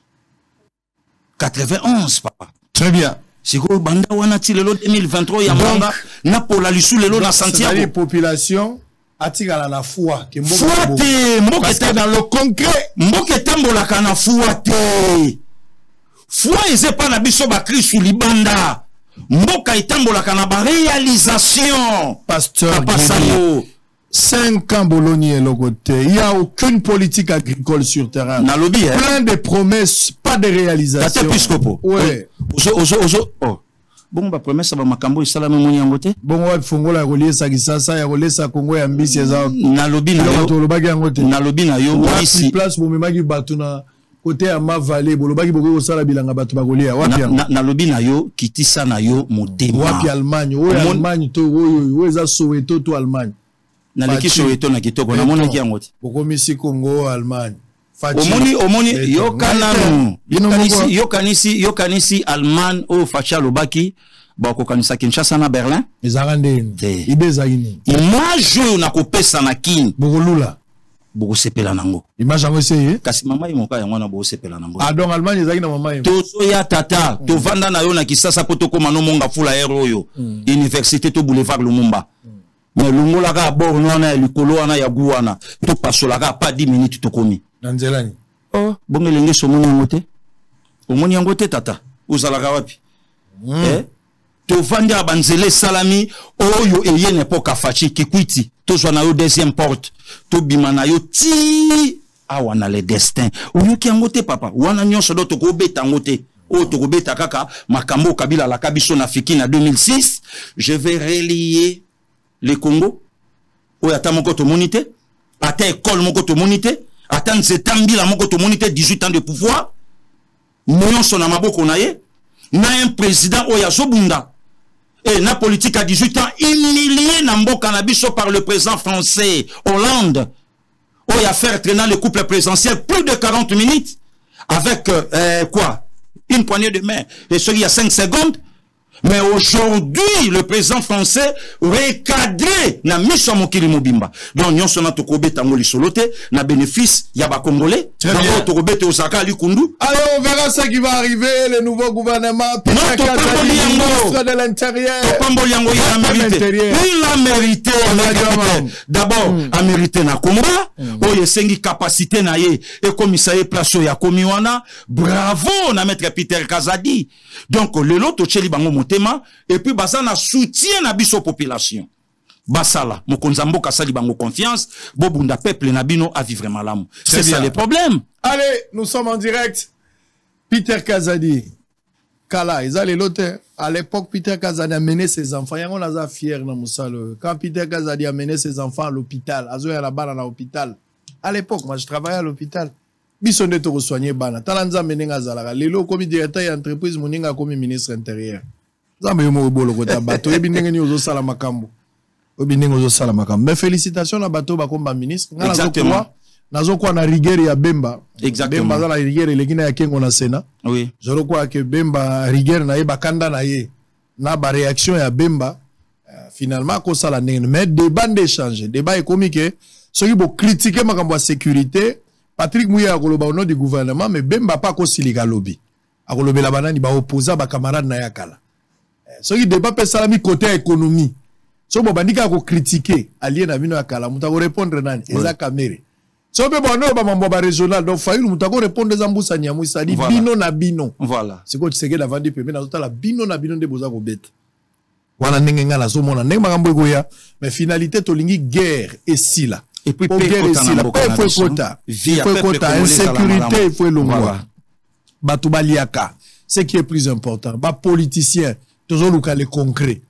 papa. Très bien. C'est quoi banda wana ti lelo 2023 ya manga na pola lisu lelo na Santiago. La population atikala na foi ke mboka était dans le concret. Mboka tambola kana foi te. Foi eze pa na biso ba Kristu libanda. Mboka itambola kana ba réalisation. Pasteur Passayo 5 ans Bologna est le côté. Il n'y a aucune politique agricole sur terrain. Plein de promesses, pas de réalisation. Ouais. Oh. Bon, bah, promesse, ça va m'acambo, il s'ala même en côté. Bon, ouais, Fongo la relier ça qui ça, ya relier ça Congo et ambitieux. Na lobby na yo. Na lobby na yo. Ici. Place pour me magi batuna. Côté à ma vallée, bolobaki boko sala bilanga batu bakolia. Wapi na lobby na yo, kitisa na yo, motema. Wapi Allemagne? Ouais, Allemagne, to, ouais, ça Soweto, to Allemagne. Na leki Soweto na kitoko, na mona ki yango. Boko misi Congo, Allemagne. Omoni yokanisi Allemagne o facha lobaki bako kanisa Kinshasa na Berlin ezarande ibeza ini image na kopesa na kin bokolula boko sepela nango image yango seye kasi mama imoka yango na boko sepela nango donc Allemagne ezaki na mama to ya tata to vanda na yo na Kisasa poto koma no monga fula ero yo université to boulevard Lumumba mais lungola ka bord nona ya likolo wana ya guwana to pasola ka pas 10 minutes to komi Nanzelani. Oh, bonge lenge somoni ngote. Omoni ngote tata. Uzalaka wapi? To vanda banzele salami oyo eyene poka fachi kikwiti. To zwana yo deuxième porte. To bimana yo ti awana le destin. Oyo ki ngote papa. Wana nyonso do to ko beta ngote. Otokobeta kaka makambo Kabila la Kabiso na Fiki na 2006, je vais relier le Congo. Oyata moko to monité, ata école moko to monité, ata nzetambi la moko to monité 18 ans de pouvoir. Moyon sona maboko na ye, na un président oya zobunda. Et na politique à 18 ans humilié na mboka na biso par le président français Hollande. Oya faire traîner le couple présidentiel plus de 40 minutes avec quoi? Une poignée de main. Et ce il y a 5 secondes. Mais aujourd'hui, le président français recadré na mission mokili mobimba. Donc, nous sommes tokobe tango lisolote, na bénéfice, yaba congolais. D'abord, tokobe te osaka likundu. Alors, on verra ce qui va arriver, le nouveau gouvernement. Ministre de l'Intérieur. Il a mérité. D'abord, a mérité na combat. Oye sengi capacité na ye. Et comme ça y est place ya komiwana. Bravo, na maître Peter Kazadi. Donc, le lot, cheli bango motema. Et puis, basa na soutien na biso population. Basala, mokonzambo kasali bango confiance. Bobunda peuple na bino a vivre malamu. C'est ça le problème. Allez, nous sommes en direct. Peter Kazadi. Kala, ils allaient l'autre. À l'époque, Peter Kazadi a mené ses enfants. On a fier dans Moussalo. Quand Peter Kazadi a mené ses enfants à l'hôpital, à là-bas dans l'hôpital. À l'époque, moi, je travaillais à l'hôpital. Bisonde to soigner bana. Talanza menenga zalaka. Lelo comme directeur d'entreprise, moninga comme ministre intérieur. Zambe yo bolo kota bato. Ebi ndenge ni ozo sala makambo. Ebi ndenge ozo sala makambo. Mais félicitations na bato ba komba ministre. Exactement. Nazo kwa na rigueur ya Bemba. Exactement. Bemba za la rigueur elekina ya kengo na Sénat. Oui. Je crois que Bemba rigueur na ye bakanda na ye. Na ba réaction ya Bemba finalement ko sala ndenge. Mais débat d'échange, débat économique, ceux qui vont critiquer makambo ya sécurité. Patrick Mouya a au nom du gouvernement, mais Bemba pas ko silika lobby. A lobby la banane ba opposa ba camarade na yakala. Ce qui débat pe salami côté économie. So bo bandika ko critiquer allié na bino yakala, muta ko répondre nani eza kamere. So be bono ba mambo ba régional donc fayu muta ko répondre za mbusa nyamu ça dit bino na bino. Voilà. C'est quoi tu sais que la vendre pembe na totala bino na bino de boza ko bête. Wana ndenge ngala so mona ndenge makambo goya, mais finalité to lingi guerre et si là. Et puis, il faut insécurité, il faut l'ongwa. Batubaliaka. Ce qui est plus important. Ba politicien, toujours le concret.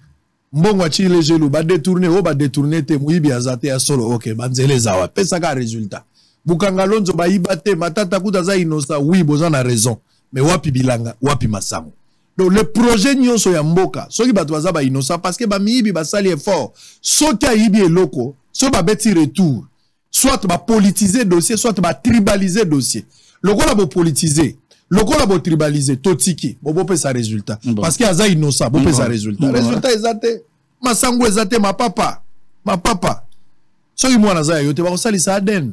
Mbongo chi les gelou, ba détourner, ba détourner te muibi azate ya solo. OK, banzele zawa. Pesa ka résultat. Bukangalonzo ba ibate, matata kuta za inosa, oui, boza na raison. Mais wapi bilanga, wapi masango. Donc le projet nyonso ya mboka, soki bato baza ba inosa parce que ba miibi ba sali effort. Soki ibi eloko, soit ba beti retour, soit ba politiser dossier, soit ba tribaliser dossier. Le ko la bo politiser, le ko la bo tribaliser, totiki, bo pe sa résultat. Bon. Parce que aza innocent, bo pe sa résultat. Résultat ezate, masango ezate ma papa. So yi mwana za yote ba ko sali sa aden.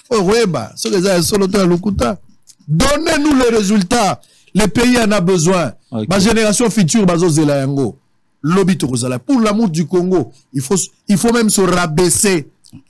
Reba, so que za solo to lokuta. Donnez-nous les résultats. Le pays en a besoin. Okay. Ma génération future bazo zela yango. Lobby tokozala. Pour l'amour du Congo, il faut même se rabaisser.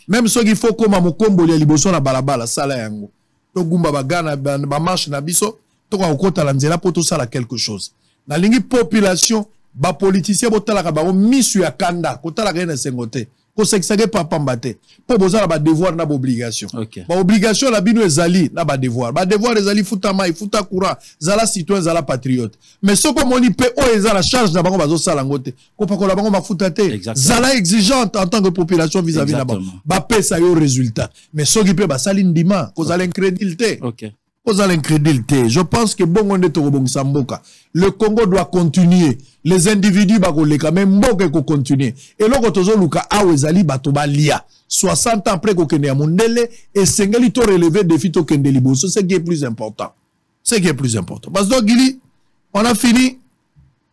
Même ce qu'il faut comme mokombo ya liboso na balabala sala yango. To gumba bagana ba marche na biso, to ko kota la nzela poto sala quelque chose. Na lingi population ba politicien botala ka ba misu ya kanda, kotala ka na sengote. Ko seksage pa pambate. Po bozala ba devoir na ba obligation. Okay. Ba obligation la bino ezali na ba devoir. Ba devoir ezali futa mai, futa courant, zala citoyen, zala patriote. Mais ce comme on y peut o ezala charge na bango bazo sala ngote. Ko pa ko la bango ma futa te. Zala exigeante en tant que population vis-à-vis na bango. Ba pesa yo résultat. Mais ce qui peut ba sali ndima, ko zala incrédulité. OK. Aux l'incrédulité. Je pense que bon on est au bon samboka. Le Congo doit continuer. Les individus bakoleka même mboka ko continuer. Et loko tozo luka awezali batoba lia. 60 ans après ko kende ya mondele et sengeli to relever défi to kende liboso, c'est qui est plus important. C'est qui est plus important. Parce que Gili, on a fini.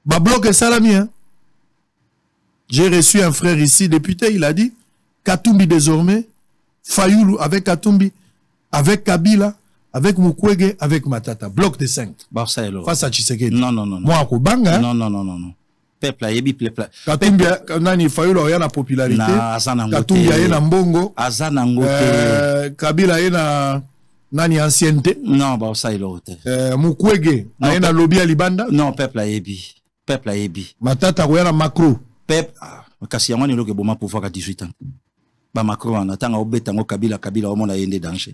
Ba bloc salami hein. J'ai reçu un frère ici, député, il a dit Katumbi désormais, Fayoulou avec Katumbi, avec Kabila, avec Mukwege, avec Matata. Bloc de 5. Face à Tshisekedi. Non. Moi, Kobanga. Non. Peuple, yebi peuple. Katumbi, nani Fayoulou a la popularité. Katumbi a na mbongo. Azana ngote. Kabila a na nani ancienneté. Non, ça il ote. Mukwege a na lobby à Libanda. Non, peuple a yebi. Matata a na macro. Peuple, kasi yamani loke boma pouvoir à 18 ans. Ba macro en atanga obeta ngo Kabila au monde a yende danger.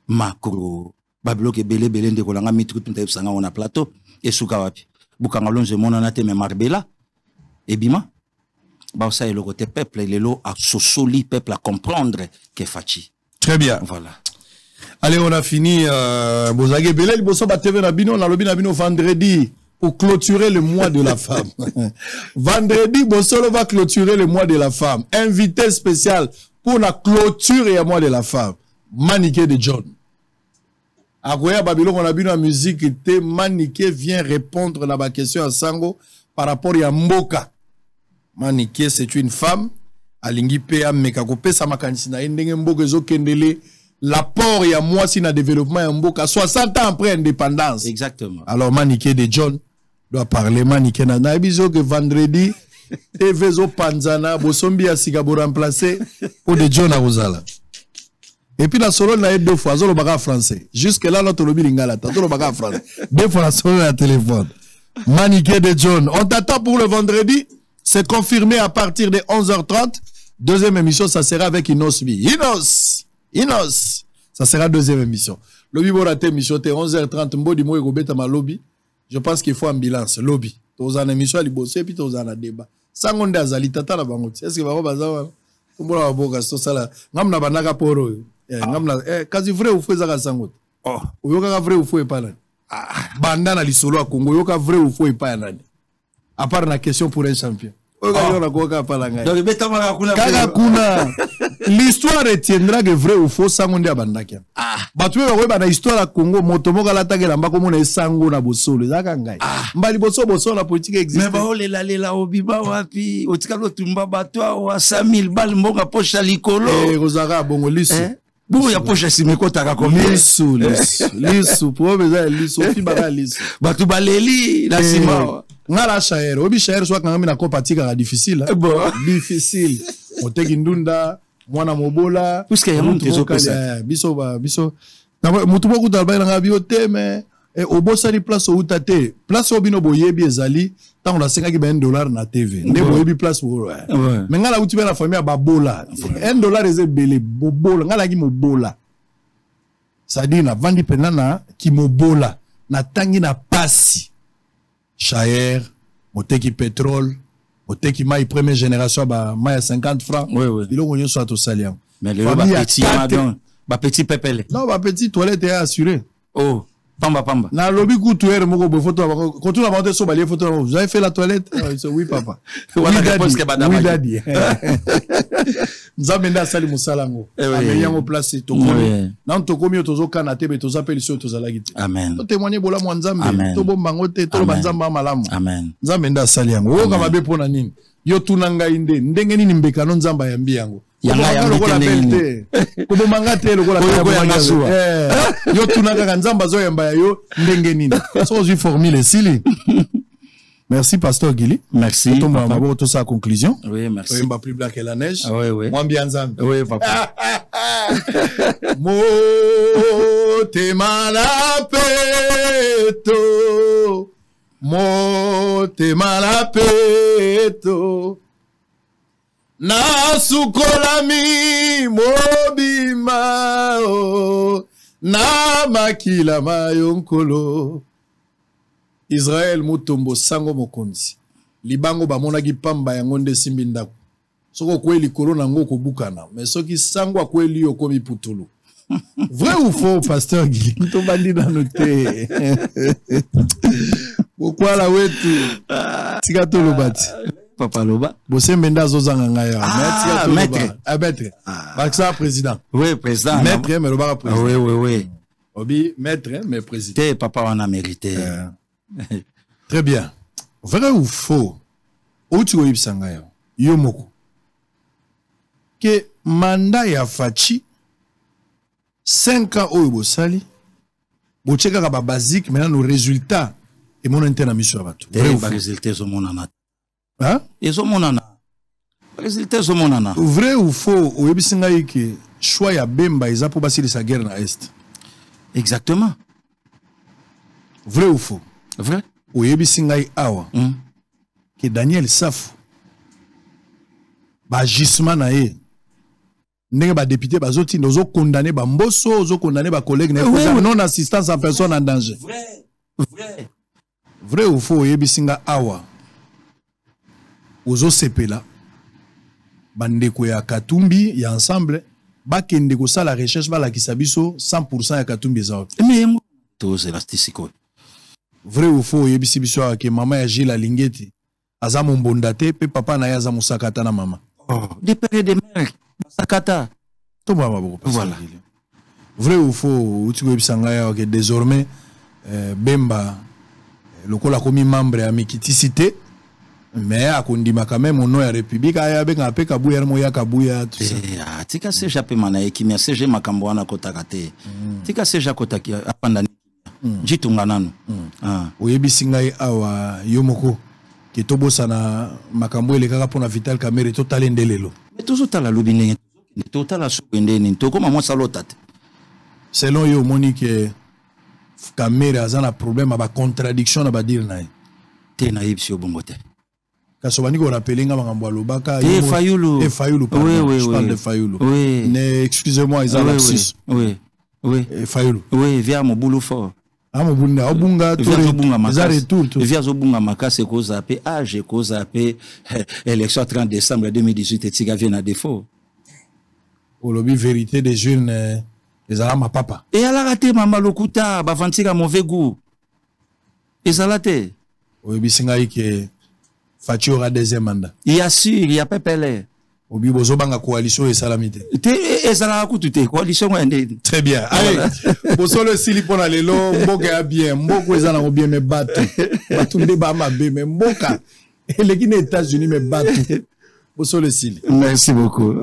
Macro, ba bloc belé ndeko langa mitru tunta sanga on a plateau. et Soukawapi. Boukangalon, je m'en ai mais Marbella. Et Bima. Bah, ça est le côté peuple, les lots à soli peuple à comprendre que Fachi. Très bien. Voilà. Allez, on a fini. Bozage Belel, Bosso Bateve Nabino, on a lobby Nabino vendredi pour clôturer le mois de la femme. Vendredi, Bossolo va clôturer le mois de la femme. Invité spécial pour la clôture et le mois de la femme. Maniké de John. Akoya Babylon, on a vu la musique, Maniké vient répondre à ma question à Sango par rapport à Mboka. Maniké, c'est une femme. Alingi Pea Mekakope Samakanisina Ndenge Mboka Zo Kendele. L'apport et à moi si na développement à Mboka 60 ans après indépendance. Exactement. Alors Maniké de John doit parler Maniké na biso que vendredi TV Zo Panzana Bosombi a Sigabo remplacé pour de John à Rosala. Et puis la solo na deux fois Zolo baga français. Jusque là notre lobby lingala Zolo baga français. Deux fois la solo na téléphone. Maniké de John. On t'attend pour le vendredi. C'est confirmé à partir de 11h30. Deuxième émission, ça sera avec Inosbi. Inos. Ça sera deuxième émission. Lobby Borate émission, 11h30. Mbodi Moe Robeta ma lobby. Je pense qu'il faut ambulance. Lobby. Tous en émission, à l'ibosé, puis tous en a débat. Sangonde Azali, tata la bangote. Est-ce que va bazawa? Kumbola waboga, so sala. Ngamna banaka poro. Ngamna, kazi vrai ou faux zaka sangote. Oh. Uyoka vrai ou faux epana. Bandana li solo a Congo. Uyoka vrai ou faux epana. À part la question pour un champion. L'histoire retiendra que vrai ou faux sangonde abandaki. Batuwe ba na histoire ya Congo motomoka la takela mbako mona sango na bosolo zaka ngai. Mbali boso la politique existe. Mais ba olela obiba wapi otikalo tumba batwa wa 5000 balles mboka pocha likolo. Rozara bongo lisu. Bon ya pocha simeko taka combien? Lisu probeza lisu fibaka lisu. Batu baleli la sima. Ngala shaer obi shaer soit quand même na kopatika difficile difficile oteki ndunda mwana mobola puisque ya monte zo pesa biso na mutu boku talba na ngabi oteme e obosali place ou tate place obino boyebi ezali tant on a 50 $1 na TV nde boyebi place pour mais ngala uti be la famille babola $1 eze belé bobola ngala ki mobola ça dit na vandi penana ki mobola na tangi na pasi Chaer, moteki pétrole, moteki maï première génération, bah maï à 50 francs. Oui. Il y a soit au saliant. Mais le petit madon, bah petit pépele. Non, bah petit toilette est assuré. Oh, pamba. Na lobby couture, mon gros photo, quand tu as monté sur balai photo, vous avez fait la toilette? Oui, papa. Oui, daddy. Nous avons mis sali musalango. Ameyango place to komi. Nan to komi otozo kanate be tozo appelle sur tozo lagite. Amen. To témoigner bola mo nzambe. To bombango te to banzamba malamu. Amen. Nzambe nda sali yango. Wo kama be pona nini? Yo tunanga inde. Ndenge nini mbekano nzamba yambi yango. Yanga ya belte. Ko bomanga te lokola ka. Yo tunanga nzamba zo yamba yo ndenge nini? So je formule sili. Merci, Pasteur Guili. Merci. On va avoir tout ça à conclusion. Oui, merci. Oui, plus blanc que la neige. Oui. Moi, bien zam. Oui, papa. Mo te malapeto. Mo te malapeto. Na sukolami mobima. Na makila mayonkolo. Israël mutombo sango mokonzi libango bamonaki pamba yango nde simbi ndako soko kweli likolo nango kobukana mais soki sango akweli yo komi putulu vrai ou faux pasteur Guy to bandi na noté pourquoi la wetu tika to lobati papa loba bosembe ndazo zanga ngaya maître maître baksa président oui président maître mais loba président oui obi maître mais président te papa on a mérité. Très bien. Vrai ou faux? Où tu vois Sangayo? Yomoko. Que mandat ya Fachi 5 ans au Bosali. Bocheka ba basique maintenant nos résultats et mon interne mission à tout. Vrai ou faux? Résultats au monana. Hein? Et au monana. Résultats au monana. Vrai ou faux? Ou Sangayo que choix ya Bemba isa pour passer sa guerre na est. Exactement. Vrai ou faux? Vrai. Oyebi singai awa. Que Daniel Safou. Ba gisement na ye. Ndenge ba député ba zoti nozo condamné ba mboso, ozo condamné ba collègue non assistance en personne en danger. Vrai. vrai ou faux yebisinga awa ozo sepela bandeko ya Katumbi ya ensemble bakende ko sala recherche balakisa biso 100% ya Katumbi eza mais tous élastique vrai ou faux yebisi biso ke mama ya Gilles Alingeti aza mombonda te pe papa na ya aza musakata na mama des pères et des mères sakata to mama boko voilà vrai ou faux uti ko yebisa ngaya ke désormais Bemba lokola komi membre ya Mikitisité mais a kondima quand même au nom ya République aya benga pe kabuya mo ya kabuya tout ça tika se jape mana ekimia se je makambo wana kotakate tika se jakotaki apanda jitunga nanu oyebisi ngai awa yomoko ke tobosana makambo elekaka mpona Vital Kamerhe totala ndelelo mais tozotala lobi ndenge totala sokende nini tokoma mosalota te selon yo omoni ke Kamerhe aza na problème ba contradiction na badire na ye te na yebisi obongo te kaso bani ko rappeler nga makambo alobaka Fayulu oui, je parle de Fayulu ne excusez-moi ils ont lapsus oui Fayulu oui via mobulu fort amobunda obunga to za retour tout via zobunga makase ko zape age ko zape élection 30 décembre 2018 etika vient à défaut olobi vérité des jeunes ezala ma papa et ala raté mama lokuta ba vantika mauvais goût ezala te oyebisi ngai ke Fachi aura deuxième mandat. Il y a sûr, il y a pepele. Obi bozo banga coalition et salamité. Et ça la coûte tout coalition. Très bien. Allez, bozo le sili pona lelo, mboka ya bien, mboko ezana ko bien me batu. Batu ndeba ma be me mboka. Et les États-Unis me batu. Bozo le sili. Merci beaucoup.